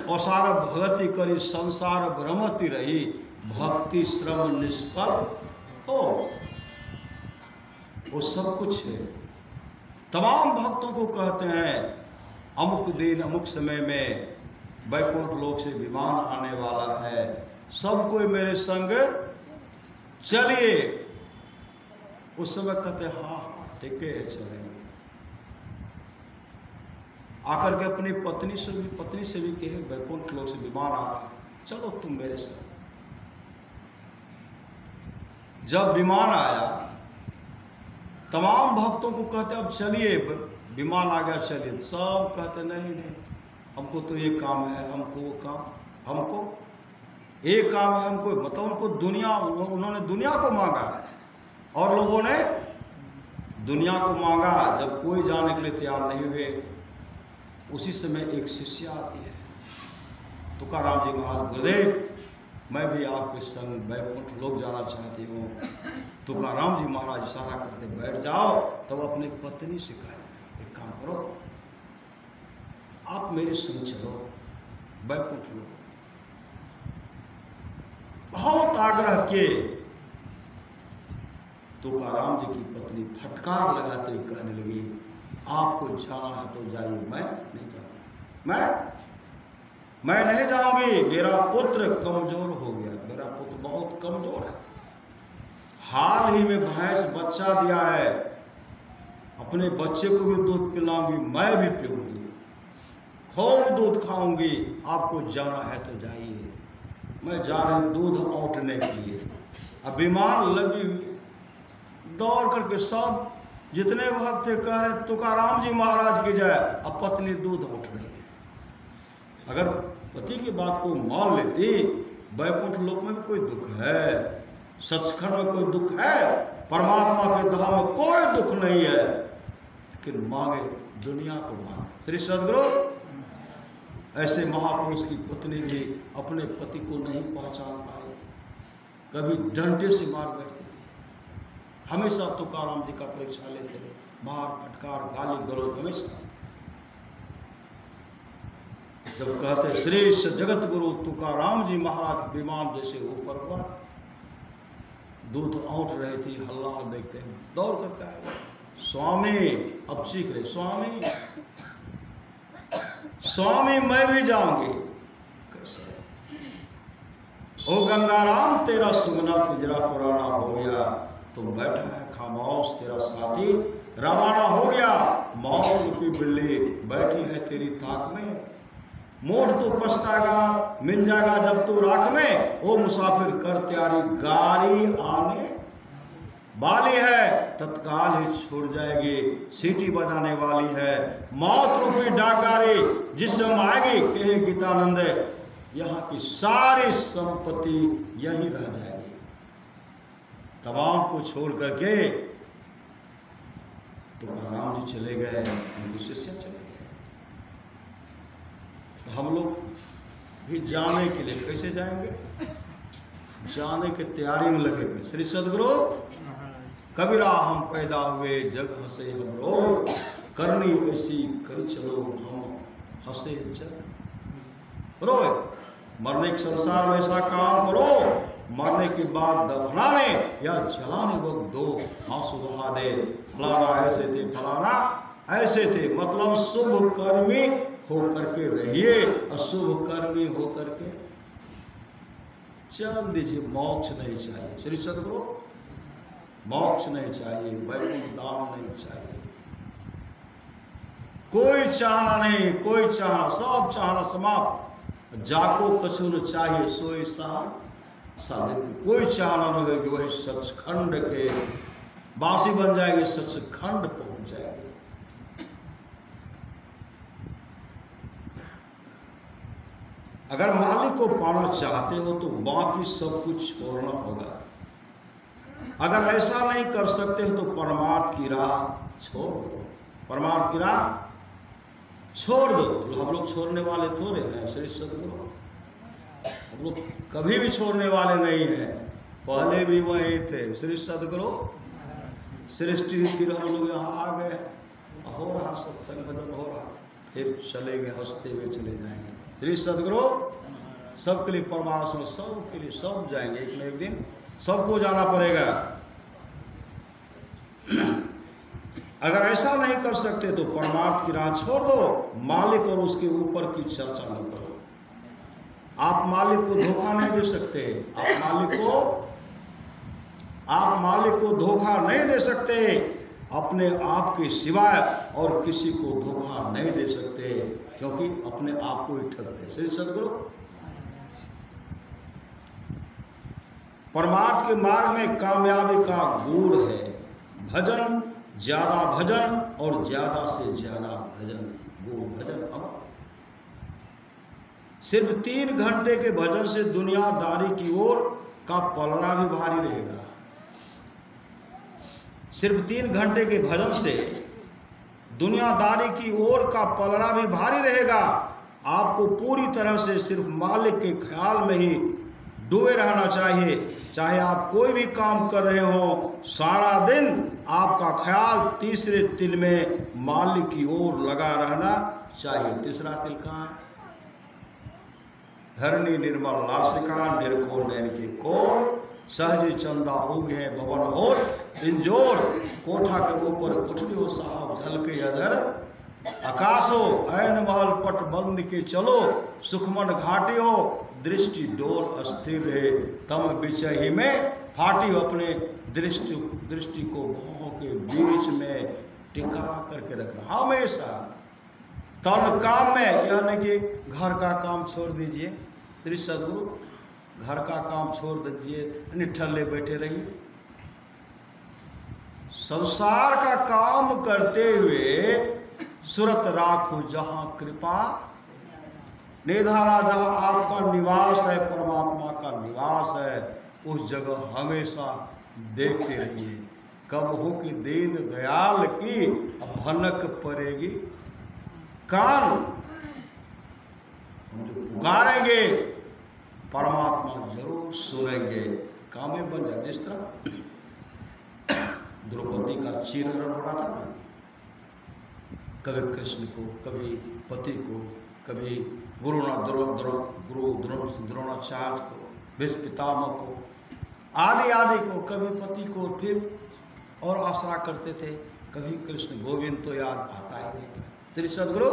और सार भगति करी संसार भ्रमति रही, भक्ति श्रम निष्फल हो। वो सब कुछ है। तमाम भक्तों को कहते हैं अमुक दिन अमुक समय में वैकुंठ लोक से विमान आने वाला है, सब कोई मेरे संग चलिए। उस समय कहते हाँ हाँ ठीक है चलेंगे। आकर के अपनी पत्नी से भी कहे वैकुंठ लोक से विमान आ रहा है, चलो तुम मेरे संग। जब विमान आया तमाम भक्तों को कहते अब चलिए, विमान आ गया चलिए। सब कहते नहीं नहीं, हमको तो ये काम है, हमको वो काम, हमको एक काम है हमको, मतलब उनको दुनिया, उन्होंने दुनिया को मांगा है और लोगों ने दुनिया को मांगा। जब कोई जाने के लिए तैयार नहीं हुए, उसी समय एक शिष्य आती है, तुकाराम जी महाराज, गुरुदेव मैं भी आपके संग वैकुंठ लोक जाना चाहती हूँ। तुकाराम जी महाराज इशारा करते बैठ जाओ। तब अपने पत्नी से कहे एक काम करो, आप मेरे संग चलो वैकुंठ लोक। बहुत आग्रह किए, तुकाराम जी की पत्नी फटकार लगाते हुए कहने लगी, आपको जाना है तो जाइए, मैं नहीं जाऊंगा, मैं नहीं जाऊंगी। मेरा पुत्र कमजोर हो गया, मेरा पुत्र बहुत कमजोर है, हाल ही में भैंस बच्चा दिया है, अपने बच्चे को भी दूध पिलाऊंगी, मैं भी पीऊंगी, खूब दूध खाऊंगी, आपको जाना है तो जाइए। मैं जा रही दूध औंटने के लिए। अब विमान लगी हुई है, दौड़ करके सब जितने भक्त थे कह रहे तुकाराम जी महाराज की जाए। अब पत्नी दूध औंट रही है। अगर पति की बात को मान लेती, वैकुंठ लोक में भी कोई दुख है, सचखंड में कोई दुख है, परमात्मा के धाम में कोई दुख नहीं है, लेकिन मांगे दुनिया को मांगे। श्री सद्गुरु ऐसे महापुरुष की पत्नी भी अपने पति को नहीं पहचान पाई, कभी डंडे से मार बैठती थी, हमेशा तुकाराम जी का परीक्षा लेते रहे, मार फटकार गाली गलौज हमेशा। जब कहते श्रेष्ठ जगत गुरु तुकाराम जी महाराज विमान जैसे ऊपर हुआ, दूध औंट रहे थी, हल्ला देखते दौड़ करके आए, स्वामी, अब सीख रहे, स्वामी स्वामी मैं भी जाऊंगी। कैसे? ओ गंगाराम तेरा सुगना पिंजरा पुराना हो गया, तुम बैठा है खामोश, तेरा साथी रवाना हो गया, मौत रूपी बिल्ली बैठी है तेरी ताक में, मोड़ तू पछताएगा, मिल जाएगा जब तू राख में, ओ मुसाफिर कर तैयारी, गाड़ी आने वाली है, तत्काल ही छोड़ जाएगी, सीटी बजाने वाली है, मौत रूपी डाकगाड़ी जिस समय आएगी, कहे गीतानंद यहाँ की सारी संपत्ति यहीं रह जाएगी। तमाम को छोड़ करके तुकाराम जी चले गए, उनके शिष्य चले गए। तो हम लोग भी जाने के लिए कैसे जाएंगे? जाने की तैयारी में लगे हुए। श्री सद्गुरु कबीरा हम पैदा हुए जग हंसे हम रो, करनी ऐसी करी चलो हम हंसे जग रोए। मरने के संसार में ऐसा काम करो, मरने के बाद दफनाने या जलाने वक्त दो आंसू बहा दे, फलाना ऐसे थे फलाना ऐसे थे, मतलब शुभ कर्मी होकर के रहिए, अशुभ कर्मी होकर के चल दीजिए। मोक्ष नहीं चाहिए श्री सद्गुरु, मोक्ष नहीं चाहिए, वैकुंठ धाम नहीं चाहिए, कोई चाहना नहीं, कोई चाहना, सब चाहना समाप्त। जाको कछु न चाहिए सोई साधन की कोई चाहना न होगी, वही सचखंड के वासी बन जाएंगे, सचखंड पहुंच जाएंगे। अगर मालिक को पाना चाहते हो तो बाकी सब कुछ छोड़ना होगा। अगर ऐसा नहीं कर सकते हो तो परमार्थ की राह छोड़ दो, परमार्थ की राह छोड़ दो। तो हम लोग छोड़ने वाले थोड़े हैं श्री सद्गुरु, हम लोग कभी भी छोड़ने वाले नहीं हैं, पहले भी वही थे। श्री सद्गुरु सृष्टि फिर हम लोग यहाँ आ गए, हो रहा सत्संग भजन हो रहा, फिर चले गए, हंसते हुए चले जाएंगे। श्री सद्गुरु सबके लिए परमात्मा, सबके लिए सब जाएंगे, एक न एक दिन सबको जाना पड़ेगा। अगर ऐसा नहीं कर सकते तो परमार्थ की राह छोड़ दो, मालिक और उसके ऊपर की चर्चा न करो। आप मालिक को धोखा नहीं दे सकते, आप मालिक को धोखा नहीं दे सकते, अपने आप के सिवाय और किसी को धोखा नहीं दे सकते, क्योंकि अपने आप को ही ठगते। श्री सद्गुरु परमार्थ के मार्ग में कामयाबी का गुण है भजन, ज्यादा भजन और ज्यादा से ज्यादा भजन। गुण भजन अब सिर्फ 3 घंटे के भजन से दुनियादारी की ओर का पलड़ा भी भारी रहेगा। सिर्फ 3 घंटे के भजन से दुनियादारी की ओर का पलड़ा भी भारी रहेगा। आपको पूरी तरह से सिर्फ मालिक के ख्याल में ही डूबे रहना चाहिए। चाहे आप कोई भी काम कर रहे हो, सारा दिन आपका ख्याल तीसरे तिल में मालिक की ओर लगा रहना चाहिए। तीसरा तिल कहाँ है? धरनी निर्मल नासिका निरखो नैन के कोर, सहज चंदा उगे भवन हो इंजोर, कोठा के ऊपर कुठरी हो साहब झलके अधर, आकाशो ऐन महल पट बंद के चलो, सुखमन घाटी हो दृष्टि डोर अस्थिर है, तम बिचही में फाटी हो। अपने दृष्टि को भौं के बीच में टिका करके रखना हमेशा। तन काम में, यानी कि घर का काम छोड़ दीजिए। श्री सद्गुरु घर का काम छोड़ दीजिए, निठल्ले बैठे रहिए। संसार का काम करते हुए सुरत राखो जहां कृपा निधारा, जहां आपका निवास है, परमात्मा का निवास है, उस जगह हमेशा देखते रहिए। कब हो कि दीन दयाल की भनक पड़ेगी कान, हम जो पुकारेंगे परमात्मा जरूर सुनेंगे, कामें बन जाए। जिस तरह द्रौपदी का चीरहरण हो रहा था ना, कभी कृष्ण को, कभी पति को, कभी गुरु द्रोणाचार्य को, भीष्म पितामह को, आदि आदि को, कभी पति को, फिर और आसरा करते थे। कभी कृष्ण गोविंद तो याद आता ही नहीं था। श्री सद्गुरु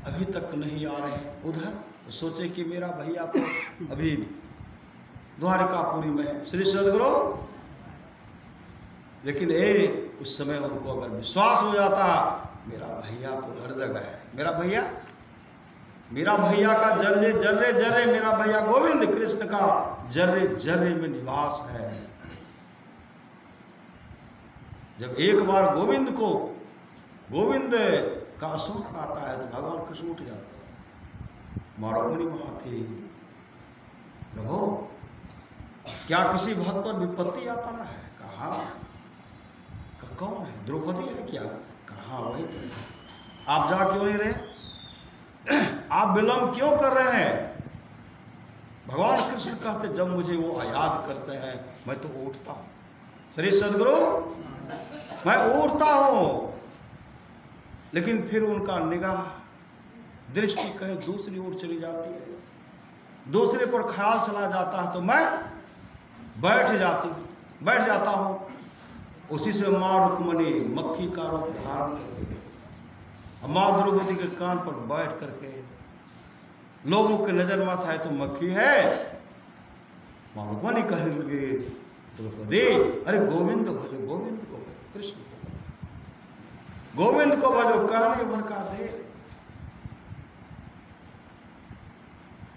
अभी तक नहीं आ रहे हैं उधर, तो सोचे कि मेरा भैया तो अभी द्वारिकापुरी में है। श्री सद्गुरु लेकिन उस समय उनको अगर विश्वास हो जाता मेरा भैया तो हर जगह है, मेरा भैया का जर्रे जर्रे जर्रे, मेरा भैया गोविंद कृष्ण का जर्रे जर्रे में निवास है। जब एक बार गोविंद का स्मरण आता है तो भगवान कृष्ण उठ जाते हैं। मारोमणि महाथी, प्रभु क्या किसी भक्त पर विपत्ति आ पड़ा है? कहा कौन है? द्रौपदी है क्या? कहा वही तो। आप जा क्यों नहीं रहे? आप विलंब क्यों कर रहे हैं? भगवान कृष्ण कहते जब मुझे वो याद करते हैं मैं तो उठता हूं। श्री सद्गुरु मैं उठता हूं, लेकिन फिर उनका निगाह दृष्टि कहीं दूसरी ओर चली जाती है, दूसरे पर ख्याल चला जाता है, तो मैं बैठ जाता हूं। उसी से माँ रुक्मणी मक्खी का रूप धारण करके माँ द्रौपदी के कान पर बैठ करके लोगों के नजर में आता है तो मक्खी है। माँ रुक्मणी कहने लगे द्रौपदी अरे गोविंद को भजो, गोविंद को भजो, कृष्ण को भजो, गोविंद को भजो, कहने भर का दे।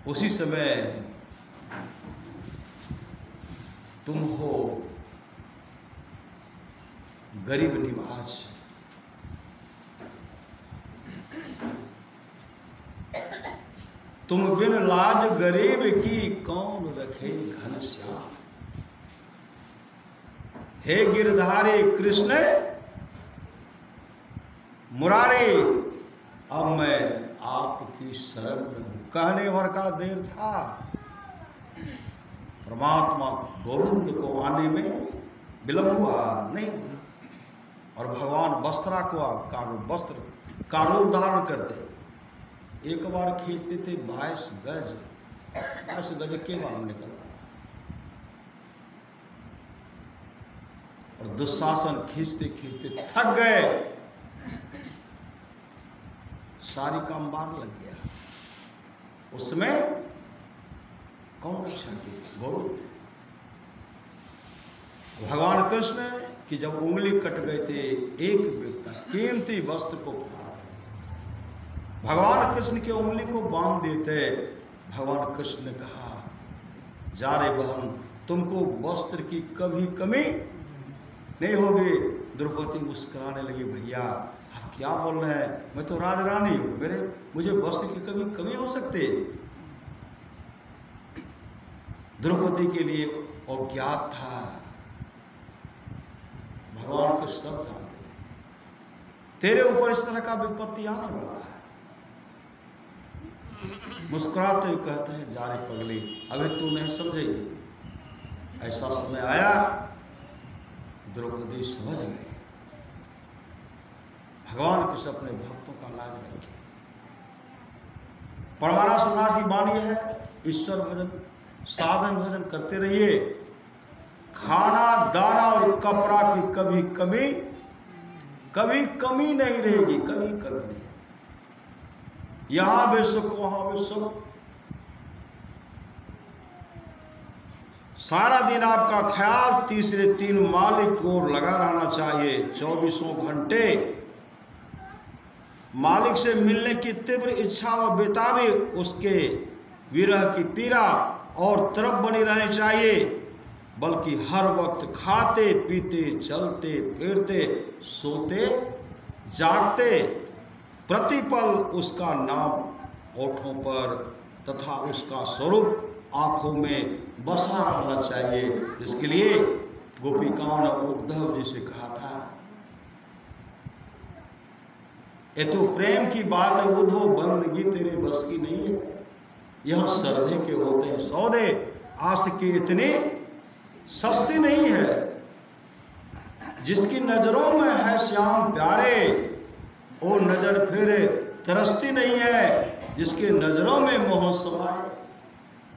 उसी समय तुम हो गरीब निवाज, तुम बिन लाज गरीब की कौन रखे घनश्याम। हे गिरधारी कृष्ण मुरारी, अब मैं आपकी शरण में हूं। कहने भर का देर था, परमात्मा गोविंद को आने में विलंब हुआ नहीं। और भगवान वस्त्रा को वस्त्र का रूप धारण करते, एक बार खींचते थे 22 गज, 22 गज के बाहर निकलता। और दुशासन खींचते खींचते थक गए, सारी का अंबार लग गया। उसमें कौन रक्षा की? गोविंद। भगवान कृष्ण की जब उंगली कट गए थे, एक व्यक्ति कीमती वस्त्र को भगवान कृष्ण की उंगली को बांध देते। भगवान कृष्ण ने कहा, जा रे बहन, तुमको वस्त्र की कभी कमी नहीं होगी। द्रौपदी मुस्कुराने लगी, भैया आप क्या बोल रहे हैं, मैं तो राजरानी हूं, मुझे वस्त्र की कभी कमी हो सकती? द्रौपदी के लिए अज्ञात था, भगवान को सब जानते, तेरे ऊपर इस तरह का विपत्ति आने वाला है। मुस्कुराते हुए कहते हैं, जा रे पगली, अभी तू नहीं समझेगी, ऐसा समय आया। द्रौपदी समझ गए, भगवान कृष्ण अपने भक्तों का लाज रखे। परमारा सुनाश की वाणी है, ईश्वर भजन साधन भजन करते रहिए। खाना दाना और कपड़ा की कभी कमी नहीं रहेगी, कभी कमी नहीं। यहां भी सुख वहां भी सुख। सारा दिन आपका ख्याल तीसरे तीन मालिक की ओर लगा रहना चाहिए। 24 घंटे मालिक से मिलने की तीव्र इच्छा व बेताबी, उसके विरह की पीड़ा और तरफ बनी रहनी चाहिए। बल्कि हर वक्त खाते पीते चलते फिरते सोते जागते प्रतिपल उसका नाम ओठों पर तथा उसका स्वरूप आंखों में बसा रहना चाहिए। इसके लिए गोपिकाओं ने उद्धव जी से कहा था, ये तो प्रेम की बात है उद्धव, बंदगी तेरे बस की नहीं है। यह श्रद्धे के होते हैं सौदे, आशिकी इतनी सस्ती नहीं है। जिसकी नजरों में है श्याम प्यारे, वो नजर फिर तरसती नहीं है। जिसके नजरों में मोह समाये,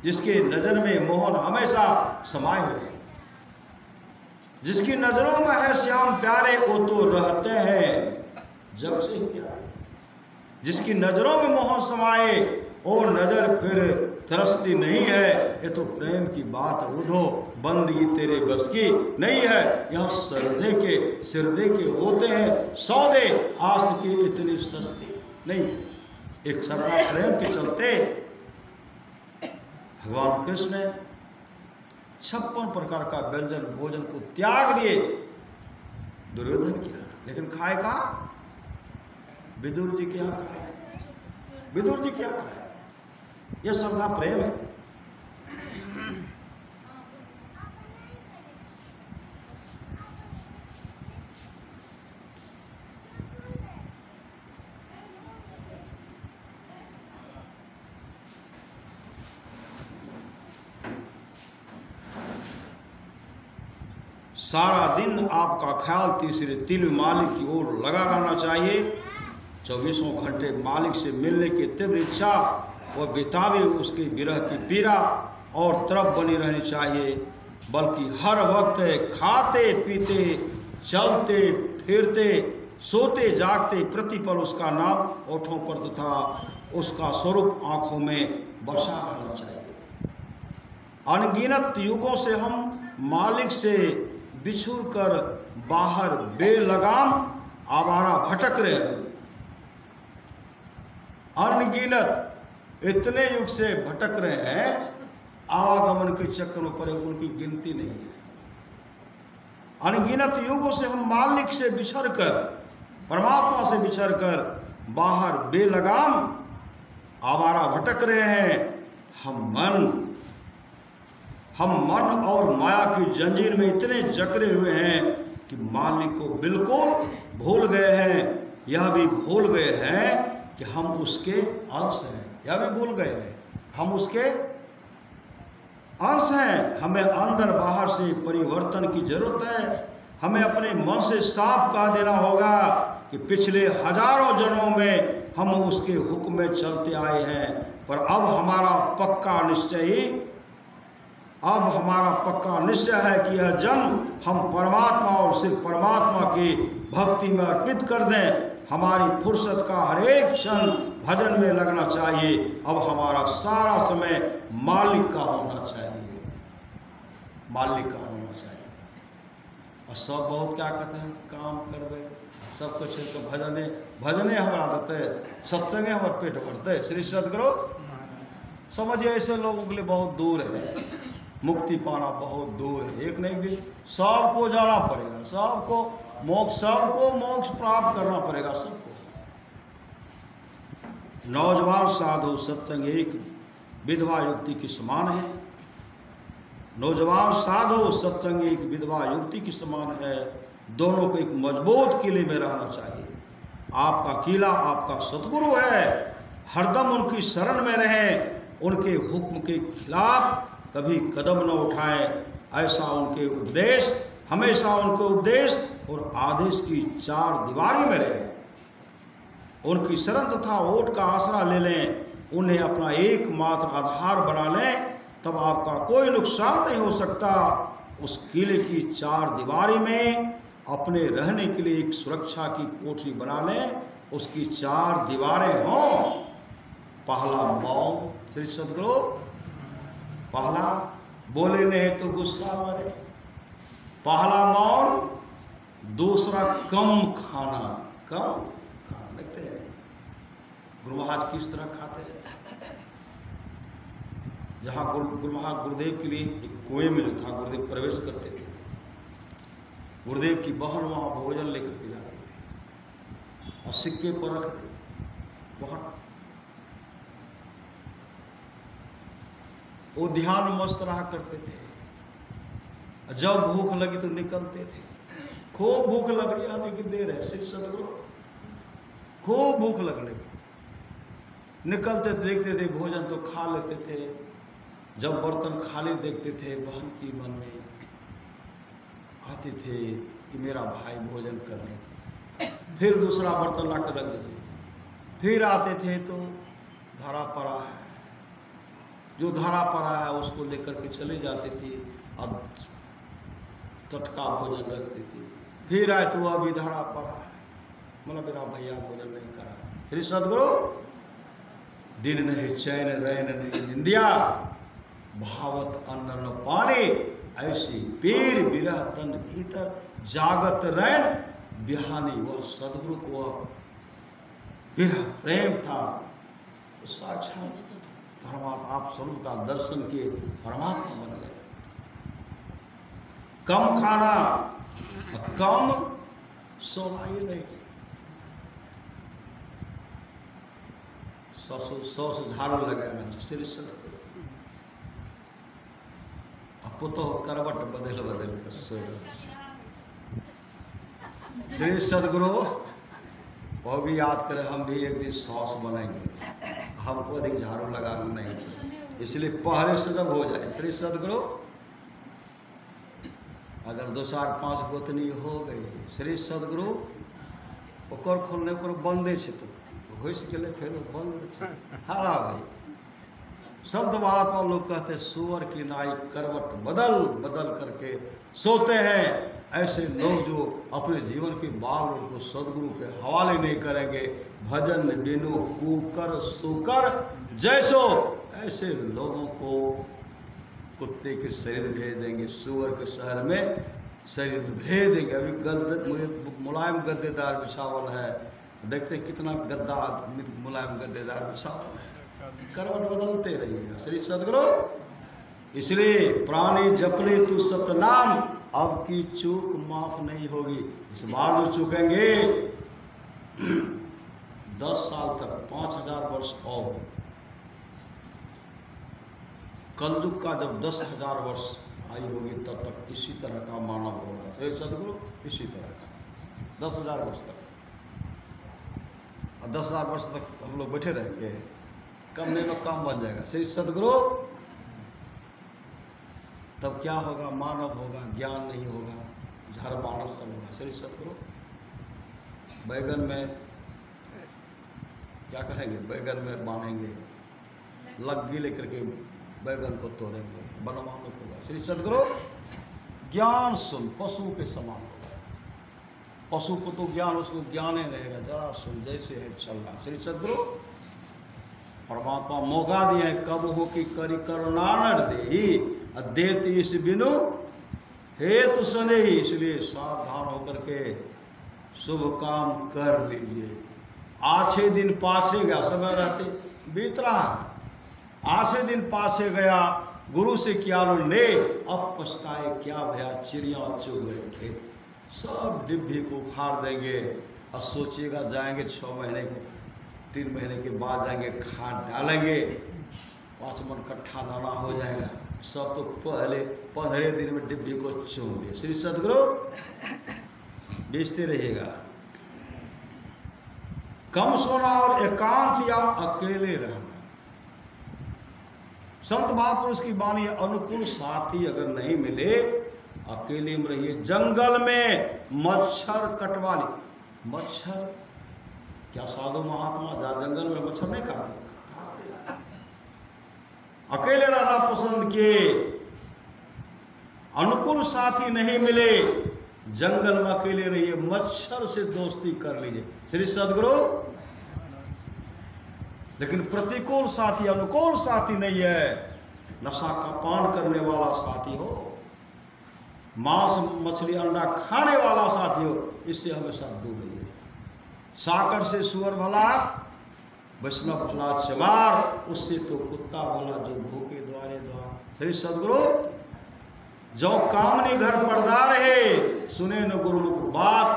जिसके नजर में मोहन हमेशा समाये हुए, जिसकी नजरों में है श्याम प्यारे, वो तो रहते हैं जब से ही प्यारे। जिसकी नजरों में मोह समाये, वो नजर फिर तरसती नहीं है। ये तो प्रेम की बात है उधो, बंदगी तेरे बस की नहीं है। यहाँ सिरदे के होते हैं सौदे, आस की इतनी सस्ती नहीं है। एक सरला प्रेम के चलते भगवान कृष्ण ने 56 प्रकार का व्यंजन भोजन को त्याग दिए। दुर्योधन किया, लेकिन खाए कहा? विदुर जी क्या खाए? विदुर जी क्या खाए? यह श्रद्धा प्रेम है। सारा दिन आपका ख्याल तीसरे तिल मालिक की ओर लगा रहना चाहिए। 24 घंटे मालिक से मिलने की तीव्र इच्छा व बेताबी, उसके विरह की पीड़ा और तरफ बनी रहनी चाहिए। बल्कि हर वक्त खाते पीते चलते फिरते सोते जागते प्रतिपल उसका नाम ओठों पर तथा उसका स्वरूप आँखों में बसा रहना चाहिए। अनगिनत युगों से हम मालिक से बिछुड़ कर बाहर बेलगाम आवारा भटक रहे। अनगिनत इतने युग से भटक रहे हैं, आवागमन के चक्करों पर उनकी गिनती नहीं है। अनगिनत युगों से हम मालिक से बिछड़ कर, परमात्मा से बिछड़ कर बाहर बेलगाम आवारा भटक रहे हैं। हम मन हम मन और माया की जंजीर में इतने जकड़े हुए हैं कि मालिक को बिल्कुल भूल गए हैं। यह भी भूल गए हैं कि हम उसके अंश हैं। यह भी भूल गए हैं हम उसके अंश हैं। हमें अंदर बाहर से परिवर्तन की जरूरत है। हमें अपने मन से साफ कह देना होगा कि पिछले हजारों जन्मों में हम उसके हुक्म में चलते आए हैं, पर अब हमारा पक्का निश्चय है कि यह जन्म हम परमात्मा और सिर्फ परमात्मा की भक्ति में अर्पित कर दें। हमारी फुर्सत का हर एक क्षण भजन में लगना चाहिए। अब हमारा सारा समय मालिक का होना चाहिए, मालिक का होना चाहिए। और सब बहुत क्या कहते हैं, काम करवे सब कुछ तो भजने हमारा देते, सत्संगे हमारे पेट भरते। श्री सद्गुरु समझिए, ऐसे लोगों के लिए बहुत दूर है, मुक्ति पाना बहुत दूर है। एक न एक दिन सबको जाना पड़ेगा, सबको मोक्ष प्राप्त करना पड़ेगा सबको। नौजवान साधु सत्संग एक विधवा युक्ति के समान है। नौजवान साधु सत्संग एक विधवा युक्ति के समान है। दोनों को एक मजबूत किले में रहना चाहिए। आपका किला आपका सतगुरु है। हरदम उनकी शरण में रहें, उनके हुक्म के खिलाफ कभी कदम न उठाएं। ऐसा उनके उपदेश, हमेशा उनके उपदेश और आदेश की चार दीवारी में रहे। उनकी शरण तथा ओट का आसरा ले लें, उन्हें अपना एकमात्र आधार बना लें, तब आपका कोई नुकसान नहीं हो सकता। उस किले की चार दीवारी में अपने रहने के लिए एक सुरक्षा की कोठरी बना लें। उसकी चार दीवारें हों। पहला मौन, श्री सद्गुरु पहला बोले नहीं तो गुस्सा मरे, पहला मौन। दूसरा कम खाना, कम खाना। देखते हैं गुरु महाराज किस तरह खाते हैं। जहाँ गुरुदेव के लिए एक कुएं में जो था, गुरुदेव प्रवेश करते थे, गुरुदेव की बहन वहाँ भोजन लेकर के जाते थे और सिक्के पर रख देते थे। वहाँ वो ध्यान मस्त रहा करते थे। जब भूख लगी तो निकलते थे। खूब भूख लग रही आने की देर है, श्री सद्गुरु खूब भूख लगने की निकलते थे। देखते थे भोजन तो खा लेते थे। जब बर्तन खाली देखते थे, बहन की मन में आते थे कि मेरा भाई भोजन करने, फिर दूसरा बर्तन ला कर रख देते। फिर आते थे तो धरा पड़ा है, जो धरा पड़ा है उसको लेकर के चले जाते थे। अब टटका भोजन रख देते। फिर आए तो अभी धरा पड़ा है, मतलब मेरा भैया भोजन नहीं करा। श्री सद्गुरु दिन नहीं चैन रैन नहीं निंदिया, भावत अन्न न पाने, ऐसी पीर विरह तन भीतर, जागत रैन बिहानी। वह सद्गुरु को विरह प्रेम था। साक्षात परमात्मा आप स्वरूप का दर्शन के परमात्मा बन गए। कम खाना, कम सोना ही नहीं की। 100 से झाड़ू लगाना श्री सद्गुरु। पुतो करवट बदल कर सो। श्री सद्गुरु वो भी याद करें, हम भी एक दिन 100 बनेंगे। हमको अधिक झाड़ू लगाना नहीं, इसलिए पहले से जब हो जाए। श्री सद्गुरु अगर 2 4 5 गोतनी हो गई, श्री सद्गुरु ओकर खोलने को बंदे छे तो घुस गए, फिर बंद हरा भाई। संत महात्मा लोग कहते हैं सुअर की नाई करवट बदल बदल करके सोते हैं। ऐसे लोग जो अपने जीवन के बाल को सदगुरु के हवाले नहीं करेंगे, भजन बिनु कुकर सुकर जैसो, ऐसे लोगों को कुत्ते के शरीर भेज देंगे, सुअर के शहर में शरीर में भेज देंगे। अभी मुलायम गद्देदार बिछावन है, देखते कितना गद्दा मुलायम गद्देदार बिछावन है। करवट बदलते रहिए श्री सद्गुरु। इसलिए प्राणी जपले तू सतनाम, अब की चूक माफ नहीं होगी। इस बार जो चूकेंगे 10 साल तक 5000 वर्ष और कलयुग का जब 10,000 वर्ष आयु होगी तब तक इसी तरह का मानव होगा। हे सदगुरु, इसी तरह का 10,000 वर्ष तक। और 10,000 वर्ष तक हम लोग बैठे रहेंगे, कम नहीं तो काम बन जाएगा। श्री सदगुरु, तब क्या होगा? मानव होगा, ज्ञान नहीं होगा, झाड़ मानव सब होगा। श्री सदगुरु, बैगन में क्या करेंगे? बैगन में बांधेंगे, लग्गी लेकर के बैगन को तोड़ेंगे, बनवाने होगा। श्री सदगुरु, ज्ञान सुन, पशु के समान होगा। पशु को तो ज्ञान, उसको ज्ञान ही रहेगा, जरा सुन जैसे है चल रहा। श्री सदगुरु, परमात्मा मौका दिए, कब हो कि करी करुणा नर दे देती इस बिनु हेतु सने ही। इसलिए सावधान होकर के शुभ काम कर लीजिए। आछे दिन पाछे गया, समय रहते बीत रहा। आछे दिन पाछे गया, गुरु से क्या ले, अब पछताए क्या भया, चिड़िया चुग गए खेत। सब डिब्बी को उखाड़ देंगे और सोचिएगा जाएंगे 6 महीने 3 महीने के बाद जाएंगे, खाद डालेंगे, 5 मन कट्ठा दाना हो जाएगा। सब तो पहले 15 दिन में डिब्बी को चूम लिए। श्री सदगुरु, बेचते रहिएगा। कम सोना और एकांत या अकेले रहना। संत महापुरुष की वाणी है, अनुकूल साथी अगर नहीं मिले, अकेले में रहिए। जंगल में मच्छर कटवा ली। मच्छर क्या साधु महात्मा जा जंगल में मच्छर नहीं काटते? अकेले रहना पसंद किए, अनुकूल साथी नहीं मिले, जंगल में अकेले रहिए, मच्छर से दोस्ती कर लीजिए। श्री सदगुरु, लेकिन प्रतिकूल साथी, अनुकूल साथी नहीं है, नशा का पान करने वाला साथी हो, मांस मछली अंडा खाने वाला साथी हो, इससे हमेशा दूर रहिए। साकर से सुअर भला, वैष्णव भला चमार, उससे तो कुत्ता भला जो भूखे द्वारे द्वार। श्री सदगुरु, जो कामनी घर पर्दा रहे, सुने न गुरुमुख बात,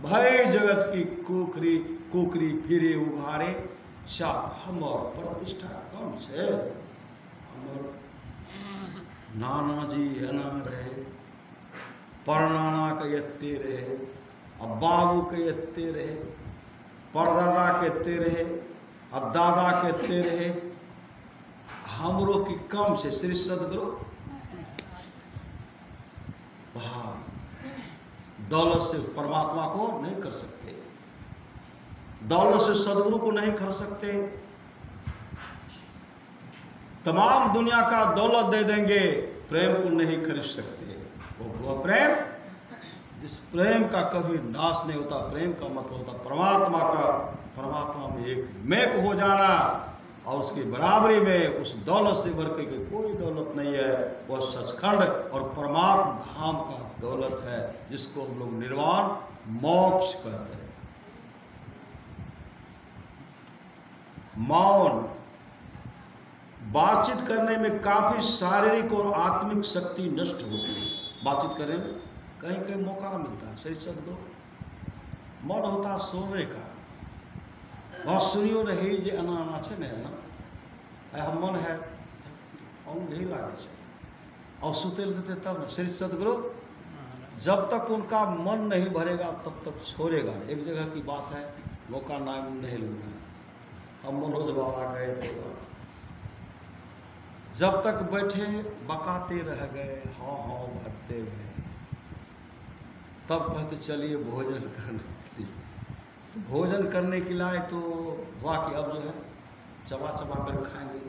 भय जगत की कुकरी कुकरी फिरे उभारे, सात हमर प्रतिष्ठा कम छे, हमर नाना जी एना रहे, परनाना के एते रहे, अब बाबू के एते रहे, परदादा के एते रहे, अब दादा के एते रहे, हमरो की कम से। श्री सदगुरु, वहाँ दौलत से परमात्मा को नहीं कर सकते, दौलत से सदगुरु को नहीं कर सकते। तमाम दुनिया का दौलत दे देंगे, प्रेम को नहीं खरीद सकते। वो प्रेम, जिस प्रेम का कभी नाश नहीं होता, प्रेम का मतलब होता परमात्मा का, परमात्मा में एक मेक हो जाना, और उसकी बराबरी में उस दौलत से बढ़ के कोई दौलत नहीं है। वह सचखंड और परमात्मा धाम का दौलत है, जिसको हम लोग निर्वाण मोक्ष कहते हैं। मौन, बातचीत करने में काफी शारीरिक और आत्मिक शक्ति नष्ट होती है। बातचीत करने में कहीं कहीं मौका मिलता है। श्री सदगुरु, मन होता सोने का, वहाँ सुनियो नहीं जे एना एना छे ने एना हम मन है अंग ही लागे छे, और सुतेल देते तब न। श्री सदगुरु, जब तक उनका मन नहीं भरेगा तब तक छोड़ेगा। एक जगह की बात है, मौका नाम नहीं लूँगा, हम मनोज बाबा गए थे, जब तक बैठे बकाते रह गए, हाँ हाँ भरते गए, तब कहते चलिए भोजन करने के लिए। तो भोजन करने के लाए तो हुआ कि अब जो है चबा चबा कर खाएंगे।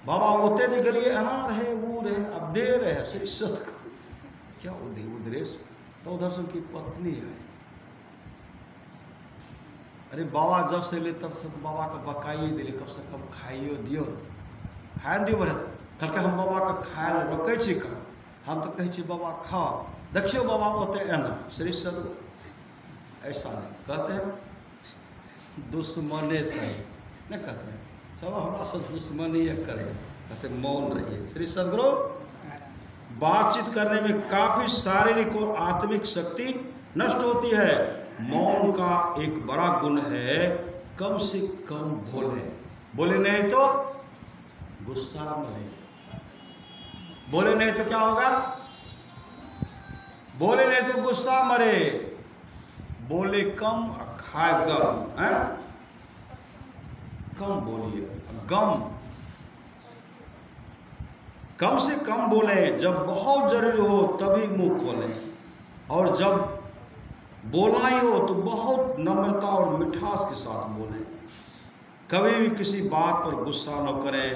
बाबा होते निकलिए, अनार है वो रहे, अब दे रहे हैं। श्री सदगुरु, क्या उधरेश, तो उधर से उनकी पत्नी है। अरे बाबा जब से ले तब से तो बाबा का बकाइए दिले, कब से कब खाइयो दियो, खाए दियो बोले। कल के हम बाबा का खाए रोके छी का, हम तो कहे बाबा खाओ, देखियो बाबा होते एना। श्री सदगुरु ऐसा नहीं कहते हैं, दुश्मने से नहीं कहते हैं चलो हमारा सब दुश्मनी करे, कहते मौन रहिए। श्री सदगुरु, बातचीत करने में काफी शारीरिक और आत्मिक शक्ति नष्ट होती है। मौन का एक बड़ा गुण है, कम से कम बोले, बोले नहीं तो गुस्सा मरे। बोले नहीं तो क्या होगा? बोले नहीं तो गुस्सा मरे। बोले कम खाए गम, है? कम बोलिए, गम कम से कम बोले। जब बहुत जरूरी हो तभी मुंह खोलें, और जब बोलना ही हो तो बहुत नम्रता और मिठास के साथ बोलें। कभी भी किसी बात पर गुस्सा न करें।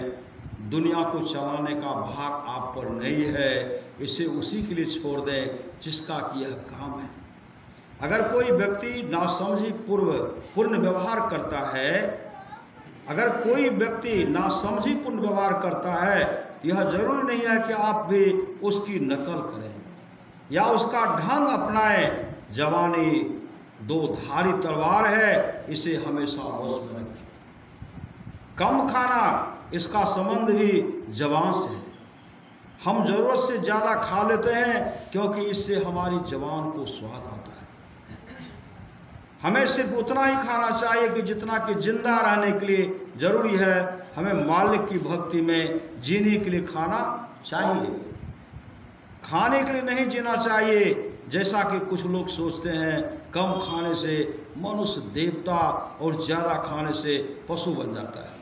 दुनिया को चलाने का भार आप पर नहीं है, इसे उसी के लिए छोड़ दें जिसका कि यह काम है। अगर कोई व्यक्ति नासमझी पूर्ण व्यवहार करता है, अगर कोई व्यक्ति नासमझी पूर्ण व्यवहार करता है, यह जरूरी नहीं है कि आप भी उसकी नकल करें या उसका ढंग अपनाएं। जवानी दो धारी तलवार है, इसे हमेशा वश में रखें। कम खाना, इसका संबंध भी जवान से है। हम जरूरत से ज़्यादा खा लेते हैं क्योंकि इससे हमारी जवान को स्वाद आता है। हमें सिर्फ उतना ही खाना चाहिए कि जितना कि जिंदा रहने के लिए जरूरी है। हमें मालिक की भक्ति में जीने के लिए खाना चाहिए, खाने के लिए नहीं जीना चाहिए। जैसा कि कुछ लोग सोचते हैं कम खाने से मनुष्य देवता और ज़्यादा खाने से पशु बन जाता है।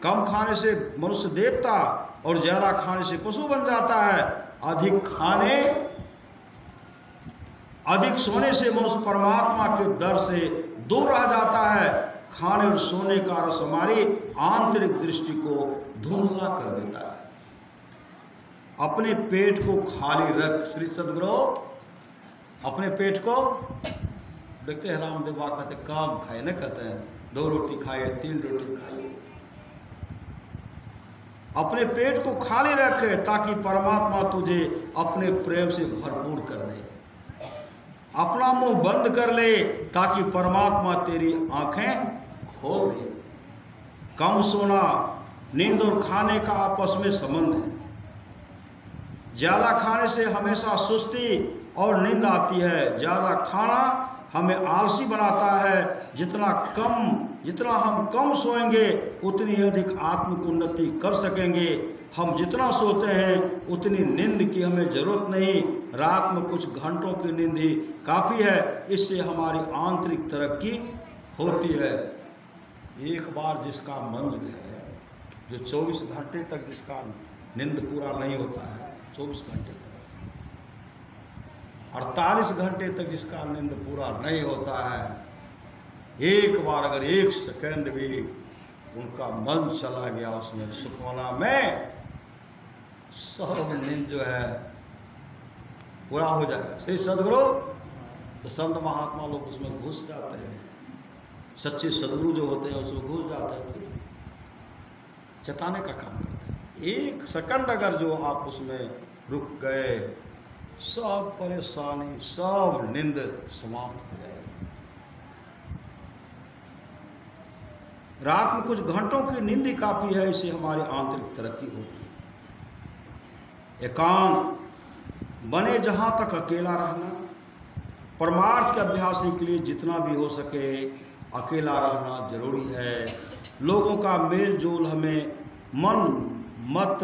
कम खाने से मनुष्य देवता और ज़्यादा खाने से पशु बन जाता है। अधिक खाने, अधिक सोने से मनुष्य परमात्मा के दर से दूर रह जाता है। खाने और सोने का रस हमारी आंतरिक दृष्टि को धुंधला कर देता है। अपने पेट को खाली रख। श्री सद्गुरु अपने पेट को देखते हैं, रामदेव बाबा कहते कम खाए, न कहते हैं 2 रोटी खाइए, 3 रोटी खाइए। अपने पेट को खाली रखे ताकि परमात्मा तुझे अपने प्रेम से भरपूर कर दे। अपना मुंह बंद कर ले ताकि परमात्मा तेरी आंखें खोल दे। कम सोना, नींद और खाने का आपस में संबंध है। ज़्यादा खाने से हमेशा सुस्ती और नींद आती है। ज़्यादा खाना हमें आलसी बनाता है। जितना हम कम सोएंगे उतनी अधिक आत्मिक उन्नति कर सकेंगे। हम जितना सोते हैं उतनी नींद की हमें ज़रूरत नहीं। रात में कुछ घंटों की नींद ही काफ़ी है, इससे हमारी आंतरिक तरक्की होती है। एक बार जिसका मन जो है, जो 24 घंटे तक जिसका नींद पूरा नहीं होता है, 24 घंटे तक, 48 घंटे तक जिसका नींद पूरा नहीं होता है, एक बार अगर 1 सेकंड भी उनका मन चला गया उसमें सुखवाला में, सब नींद जो है पूरा हो जाएगा। श्री सद्गुरु तो संत महात्मा लोग उसमें घुस जाते हैं। सच्चे सद्गुरु जो होते हैं उसमें घुस जाते हैं, फिर चेताने का काम करते हैं। 1 सेकंड अगर जो आप उसमें रुक गए, सब परेशानी, सब नींद समाप्त हो जाएगी। रात में कुछ घंटों की नींद ही काफ़ी है, इससे हमारी आंतरिक तरक्की होती है। एकांत बने जहाँ तक अकेला रहना। परमार्थ के अभ्यास के लिए जितना भी हो सके अकेला रहना जरूरी है। लोगों का मेल जोल हमें मन मत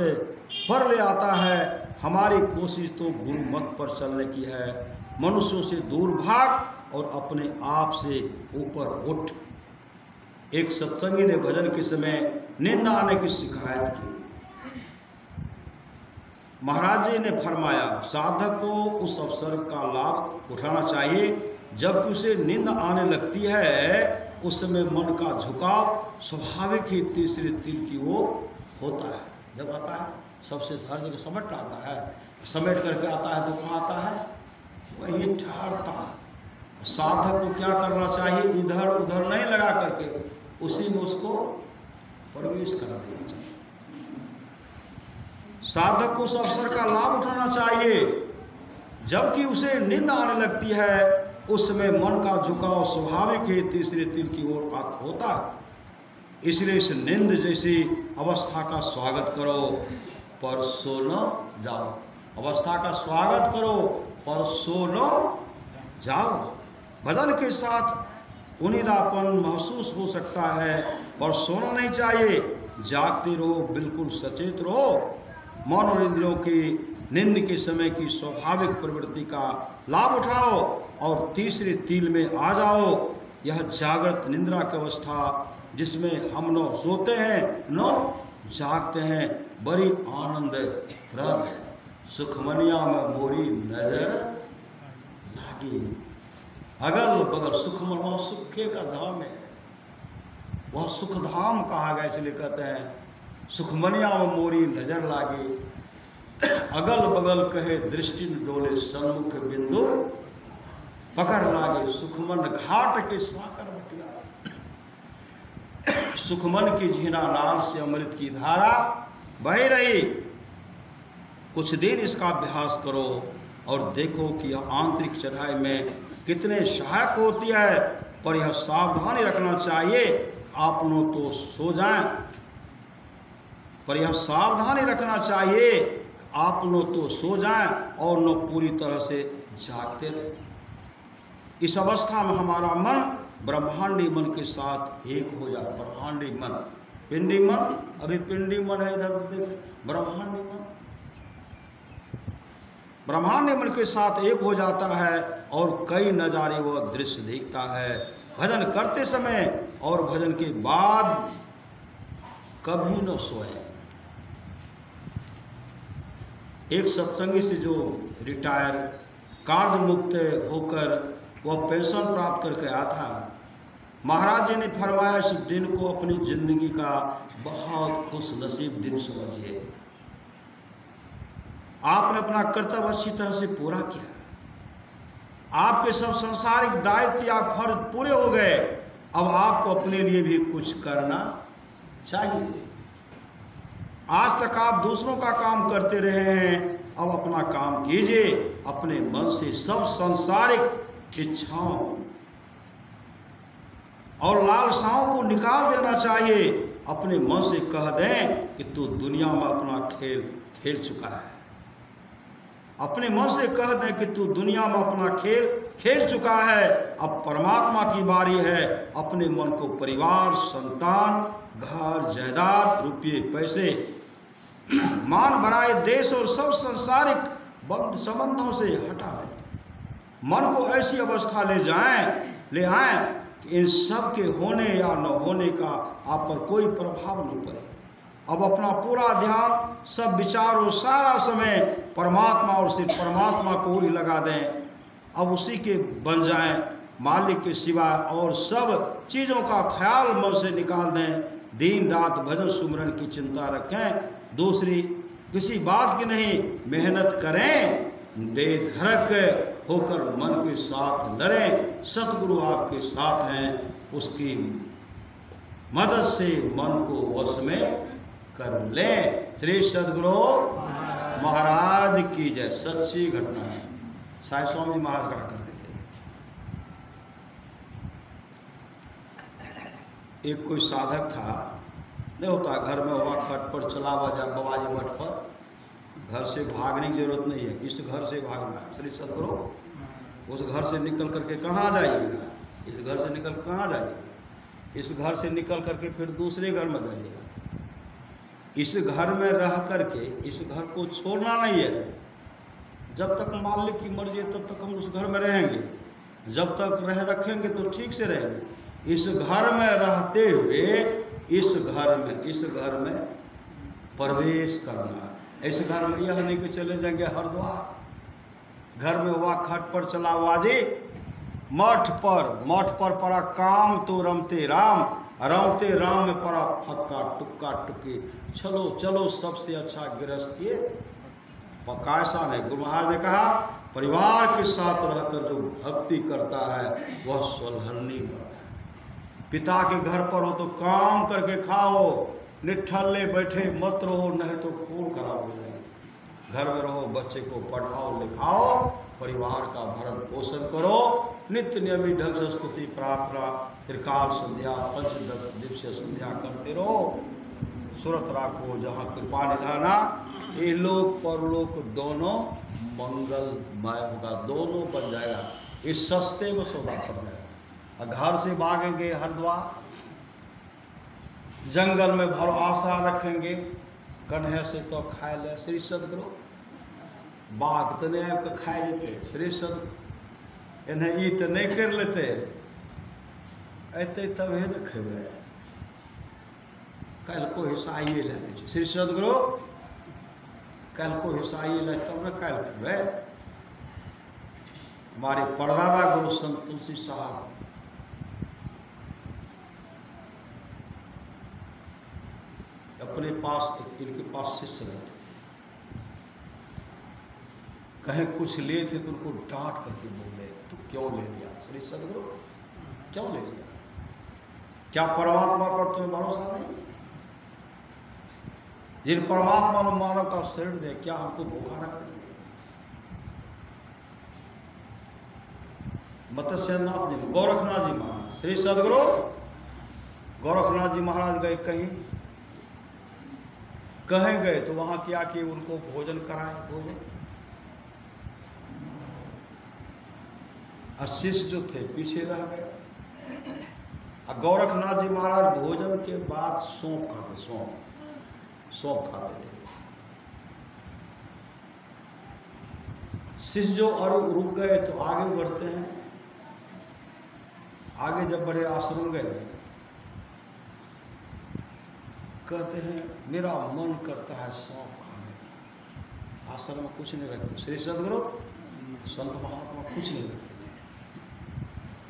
पर ले आता है। हमारी कोशिश तो गुरु मत पर चलने की है। मनुष्यों से दूर भाग और अपने आप से ऊपर उठ। एक सत्संगी ने भजन के समय नींद आने की शिकायत की। महाराज जी ने फरमाया, साधक को उस अवसर का लाभ उठाना चाहिए जबकि उसे नींद आने लगती है। उस समय मन का झुकाव स्वाभाविक ही तीसरे तीर की ओर होता है। जब आता है सबसे हर जगह समेट आता है, समेट करके आता है तो कहाँ आता है, वही ठहरता है। साधक को क्या करना चाहिए, इधर उधर नहीं लगा करके उसी में उसको प्रवेश करा देना चाहिए। साधक को उस अवसर का लाभ उठाना चाहिए जबकि उसे नींद आने लगती है। उस समय मन का झुकाव स्वाभाविक ही तीसरे तीर की ओर होता है। इसलिए इस नींद जैसी अवस्था का स्वागत करो पर सो न जाओ। अवस्था का स्वागत करो पर सो न जाओ। भजन के साथ उन्नीदापन महसूस हो सकता है पर सोना नहीं चाहिए। जागते रहो, बिल्कुल सचेत रहो। मन और इंद्रियों की निंद के समय की स्वाभाविक प्रवृत्ति का लाभ उठाओ और तीसरे तिल में आ जाओ। यह जागृत निद्रा की अवस्था जिसमें हम न सोते हैं न जागते हैं, बड़ी आनंदप्रद है। सुखमनिया में मोरी नजर लागी। अगल बगल सुखमन, वह सुखे का धाम है, वह सुखधाम कहा गया, इसलिए कहते हैं सुखमनिया में मोरी नजर लागी। अगल बगल कहे दृष्टि डोले, सन्मुख बिंदु पकड़ लागे। सुखमन घाट के साकर बटिया, सुखमन की झीना नाल से अमृत की धारा बह रही। कुछ दिन इसका अभ्यास करो और देखो कि यह आंतरिक चढ़ाई में कितने सहायक होती है। पर यह सावधानी रखना चाहिए, आप लोग तो सो जाएं, पर यह सावधानी रखना चाहिए आप लोग तो सो जाएं और लोग पूरी तरह से जागते रहे। इस अवस्था में हमारा मन ब्रह्मांडी मन के साथ एक हो जाए। ब्रह्मांडी मन, पिंडी मन, अभी पिंडी मन है इधर देख, ब्रह्मांडी मन, ब्रह्मांडी मन के साथ एक हो जाता है और कई नज़ारे वह दृश्य देखता है। भजन करते समय और भजन के बाद कभी न सोए। एक सत्संगी से जो रिटायर कार्य मुक्त होकर वह पेंशन प्राप्त करके आया था, महाराज जी ने फरमाया इस दिन को अपनी जिंदगी का बहुत खुश नसीब दिन समझिए। आपने अपना कर्तव्य अच्छी तरह से पूरा किया, आपके सब सांसारिक दायित्व या फर्ज पूरे हो गए। अब आपको अपने लिए भी कुछ करना चाहिए। आज तक आप दूसरों का काम करते रहे हैं, अब अपना काम कीजिए। अपने मन से सब सांसारिक इच्छाओं और लालसाओं को निकाल देना चाहिए। अपने मन से कह दें कि तू दुनिया में अपना खेल खेल चुका है। अपने मन से कह दें कि तू दुनिया में अपना खेल खेल चुका है, अब परमात्मा की बारी है। अपने मन को परिवार, संतान, घर, जायदाद, रुपये, पैसे, मान बड़ाई, देश और सब सांसारिक बंध संबंधों से हटा लें। मन को ऐसी अवस्था ले आएं कि इन सब के होने या न होने का आप पर कोई प्रभाव न पड़े। अब अपना पूरा ध्यान, सब विचार और सारा समय परमात्मा और सिर्फ परमात्मा को ही लगा दें। अब उसी के बन जाएं, मालिक के सिवा और सब चीज़ों का ख्याल मन से निकाल दें। दिन रात भजन सुमरन की चिंता रखें, दूसरी किसी बात की नहीं। मेहनत करें, बेधड़क होकर मन के साथ लड़ें। सतगुरु आपके साथ हैं, उसकी मदद से मन को वश में कर लें। श्री सदगुरु महाराज की जय। सच्ची घटना है, साईं स्वामी जी महाराज कहा करते थे। एक कोई साधक था, नहीं होता घर में हुआ खट पर चला बजा बवाजी मठ पर, घर से भागने की जरूरत नहीं है, इस घर से भागना है। श्री सदगुरु उस घर से निकल करके कहाँ जाइएगा, इस घर से निकल कहाँ जाइएगा, इस घर से निकल करके फिर दूसरे घर में जाइएगा। इस घर में रह करके इस घर को छोड़ना नहीं है। जब तक मालिक की मर्जी है तब तक हम उस घर में रहेंगे, जब तक रखेंगे तो ठीक से रहेंगे। इस घर में रहते हुए इस घर में प्रवेश करना। इस घर में यह नहीं कि चले जाएंगे हरिद्वार, घर में हुआ खट पर चला वाजे, मठ पर पड़ा काम तो रमते राम, रमते राम में पड़ा फक्का टुक्का टुक्की। चलो सबसे अच्छा गृहस्थ ये कैसा नहीं। गुरु महाराज ने कहा परिवार के साथ रहकर जो भक्ति करता है वह सोलहनी करता है। पिता के घर पर हो तो काम करके खाओ, निठल्ले बैठे मत रहो, नहीं तो खून खराब हो जाए। घर में रहो, बच्चे को पढ़ाओ लिखाओ, परिवार का भरण पोषण करो, नित्य नियमित ढंग से स्तुति प्रार्थना त्रिकाल संध्या पंचदिवसीय संध्या करते रहो। सुरत राखो जहाँ कृपा निधाना, ये लोक परलोक दोनों मंगलमय होगा, दोनों बन जाएगा। इस सस्ते में सौदा पड़ जाएगा। घर से भागेंगे हरिद्वार, जंगल में भरो आसरा रखेंगे, कन्हे से तो खाए ले श्री सदगुरु, बाघ तो नहीं आपके खाए लेते श्री सदगुरु, इन्हें ई तो नहीं कर लेते, अते तबे न खेबे, कल को हिस्सा आइए लेने श्री सदगुरु, कल को हिस्सा आइए ले तब न कल खेबे। हमारे परदादा गुरु संत तुलसी साहब अपने पास इनके पास शिष्य रहते, कहीं कुछ ले थे तो उनको डांट करके बोले, तू क्यों ले लिया श्री सदगुरु, क्यों ले लिया, क्या परमात्मा पर तुम्हें भरोसा नहीं? जिन परमात्मा ने मानव का शरीर दे, क्या हमको भूखा रख देंगे? मत्स्यनाथ जी, गोरखनाथ जी महाराज, श्री सदगुरु गोरखनाथ जी महाराज गए कहीं गए तो वहां क्या कि उनको भोजन कराए, भोजन शिष्य जो थे पीछे रह गए। और गोरखनाथ जी महाराज भोजन के बाद सौंप खाते, सौंप खाते थे। शिष्य जो और रुक गए तो आगे बढ़ते हैं, आगे जब बड़े आश्रम गए कहते हैं मेरा मन करता है सौंप खाने का, आश्रम में कुछ नहीं रखते श्री सदगुरु संत महात्मा कुछ नहीं रखते थे,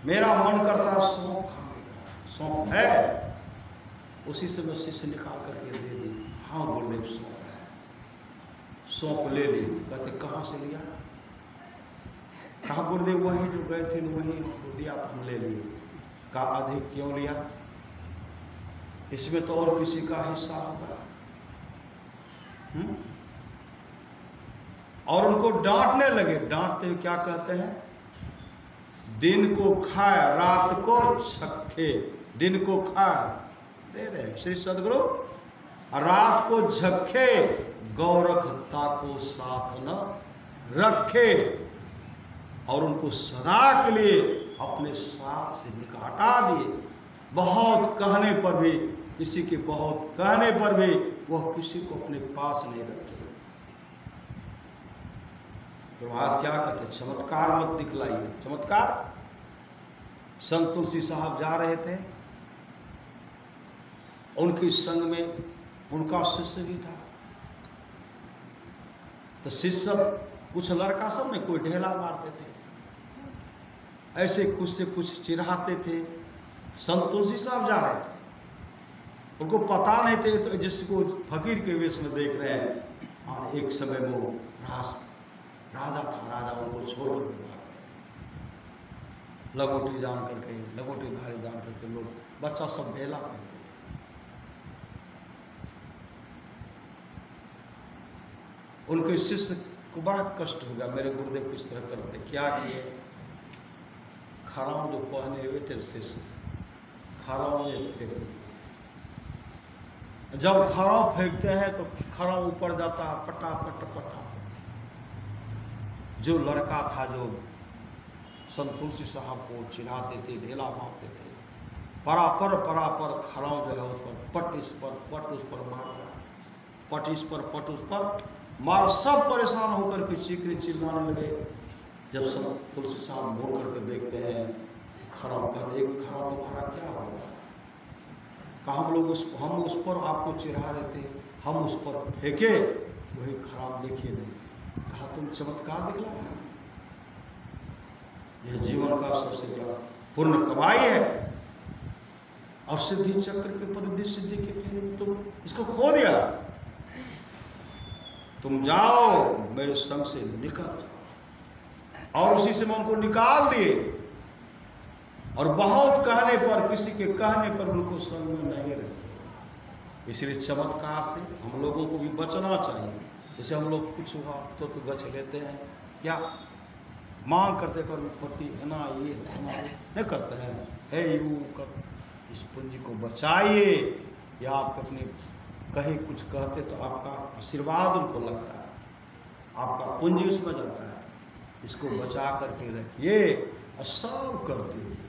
मेरा मन करता है सौंप खाने का, सौंप है, उसी से मैं शिष्य निकाल करके दे दी, हाँ गुरुदेव सौंप है, सौंप ले ली। कहते कहाँ से लिया? कहा गुरुदेव वहीं जो गए थे वहीं हमको दिया तो हम ले लिए। कहा अधिक क्यों लिया? इसमें तो और किसी का हिस्सा होगा। और उनको डांटने लगे, डांटते हुए क्या कहते हैं? दिन को खाए रात को झक्के, दिन को खाए दे रहे श्री सदगुरु, रात को झक्के गौरखता को साथ न रखे, और उनको सदा के लिए अपने साथ से हटा दिए। बहुत कहने पर भी, किसी के बहुत कहने पर भी वह किसी को अपने पास नहीं रखे। तो आज क्या कहते हैं? चमत्कार मत दिखलाइए, चमत्कार। संत तुलसी साहब जा रहे थे, उनके संग में उनका शिष्य भी था, तो शिष्य कुछ लड़का सब में कोई ढेला मारते थे, ऐसे कुछ से कुछ चिढ़ाते थे। संत तुलसी साहब जा रहे थे, उनको पता नहीं थे, तो जिसको फकीर के वेश में देख रहे हैं, और एक समय वो राजा था, राजा उनको छोड़ कर भाग गए थे। लगोटी जान करके, लगोटीधारी जान करके लोग बच्चा सब ढेला फेंकते थे। उनके शिष्य को बड़ा कष्ट हो गया, मेरे गुरुदेव किस तरह करते, क्या किए? खराम जो पहने हुए थे शिष्य, खराम फेंक, जब खराम फेंकते हैं तो खराम ऊपर जाता है पटापट पटापट। जो लड़का था जो संत तुलसी साहब को चिढ़ाते थे, ढेला मारते थे, परापर खराम जो है उस पर पट इस पर पट उस पर मार रहा, पट इस पर पट उस पर मार। सब परेशान होकर के चीखने चिल्लाने लगे। जब संत तुलसी साहब मोड़ करके देखते हैं खराब, कहते एक खराब तुम्हारा क्या हुआ? कहा हम उस पर आपको चिढ़ा रहे थे, हम उस पर फेंके, वही खराब देखिए नहीं। कहा तुम चमत्कार दिखलाया, यह जीवन का सबसे बड़ा पूर्ण कमाई है। और सिद्धि चक्र के परिधि सिद्धि के फेरे में तुम इसको खो दिया, तुम जाओ मेरे संग से निकल जाओ। और उसी से मैं उनको निकाल दिए, और बहुत कहने पर, किसी के कहने पर उनको संग में नहीं रखे। इसलिए चमत्कार से हम लोगों को भी बचना चाहिए। जैसे हम लोग कुछ हुआ तो बच लेते हैं, क्या मांग करते कर पति है ना, ये नहीं करते हैं, है यू कर, इस पूंजी को बचाइए। या आप अपने कहीं कुछ कहते तो आपका आशीर्वाद उनको लगता है, आपका पूंजी उसमें जाता है, इसको बचा करके रखिए और सब कर दीजिए।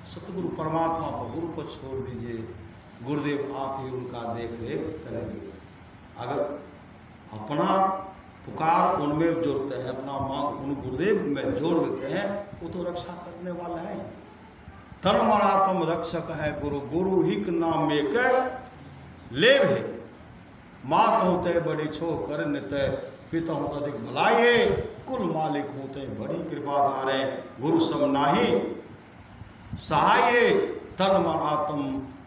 सतगुरु परमात्मा पर, गुरु पर छोड़ दीजिए, गुरुदेव आप ही उनका देख रेख करेंगे। अगर अपना पुकार उनमें जोड़ते हैं, अपना मांग उन गुरुदेव में जोड़ देते हैं, वो तो रक्षा करने वाला है। तन मरातम रक्षक है गुरु, गुरु हिक नाम में के लेव है। मात होते बड़ी छो करने तय, पिता होता अधिक भलाए, कुल मालिक होते बड़ी कृपाधार है। गुरु सम नाही सहाये, तन मन आत्म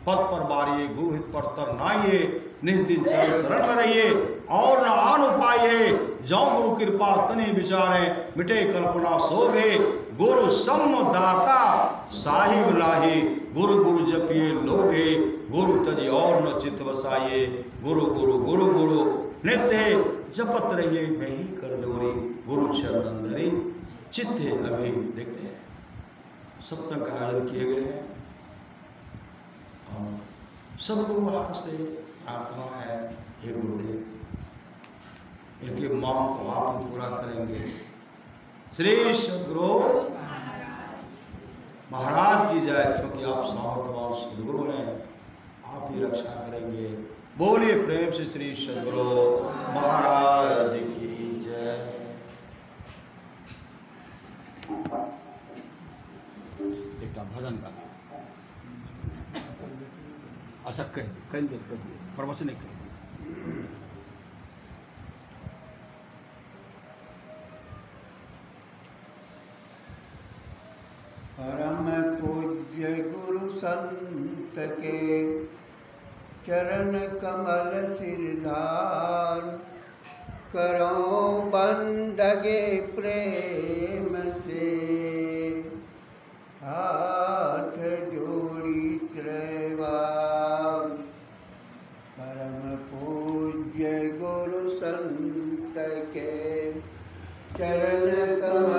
पद पर बारिये, गुरु हित पर तर नाइये, निज दिन शरण में रहिए और न आन उपाये, जो गुरु कृपा तनि विचारे, मिटे कल्पना सोगे, गुरु सम दाता साहिब लाही, गुरु गुरु जपिए लोगे, गुरु तजी और न चित्त बसाइए, गुरु गुरु गुरु गुरु नित्य जपत रहिए, मैं ही कर जोरी, गुरु शरण धरी चित्ते अभी। देखते हैं सत्संग का आयोजन किए गए हैं और सदगुरु महाराज से प्रार्थना है, हे गुरुदेव इनके मांग को आप ही पूरा करेंगे। श्री सदगुरु महाराज की जय, क्योंकि आप सामर्थ्यवान सदगुरु हैं, आप ही रक्षा करेंगे। बोलिए प्रेम से श्री सदगुरु महाराज की जय। एक भजन का अच्छा कह दिए प्रवचन कह दिए। परम पूज्य गुरु संत के चरण कमल सिरधार, करो बंदगे प्रेम से, हाथ जोड़ी त्रैवार। परम पूज्य गुरु संत के चरण कमल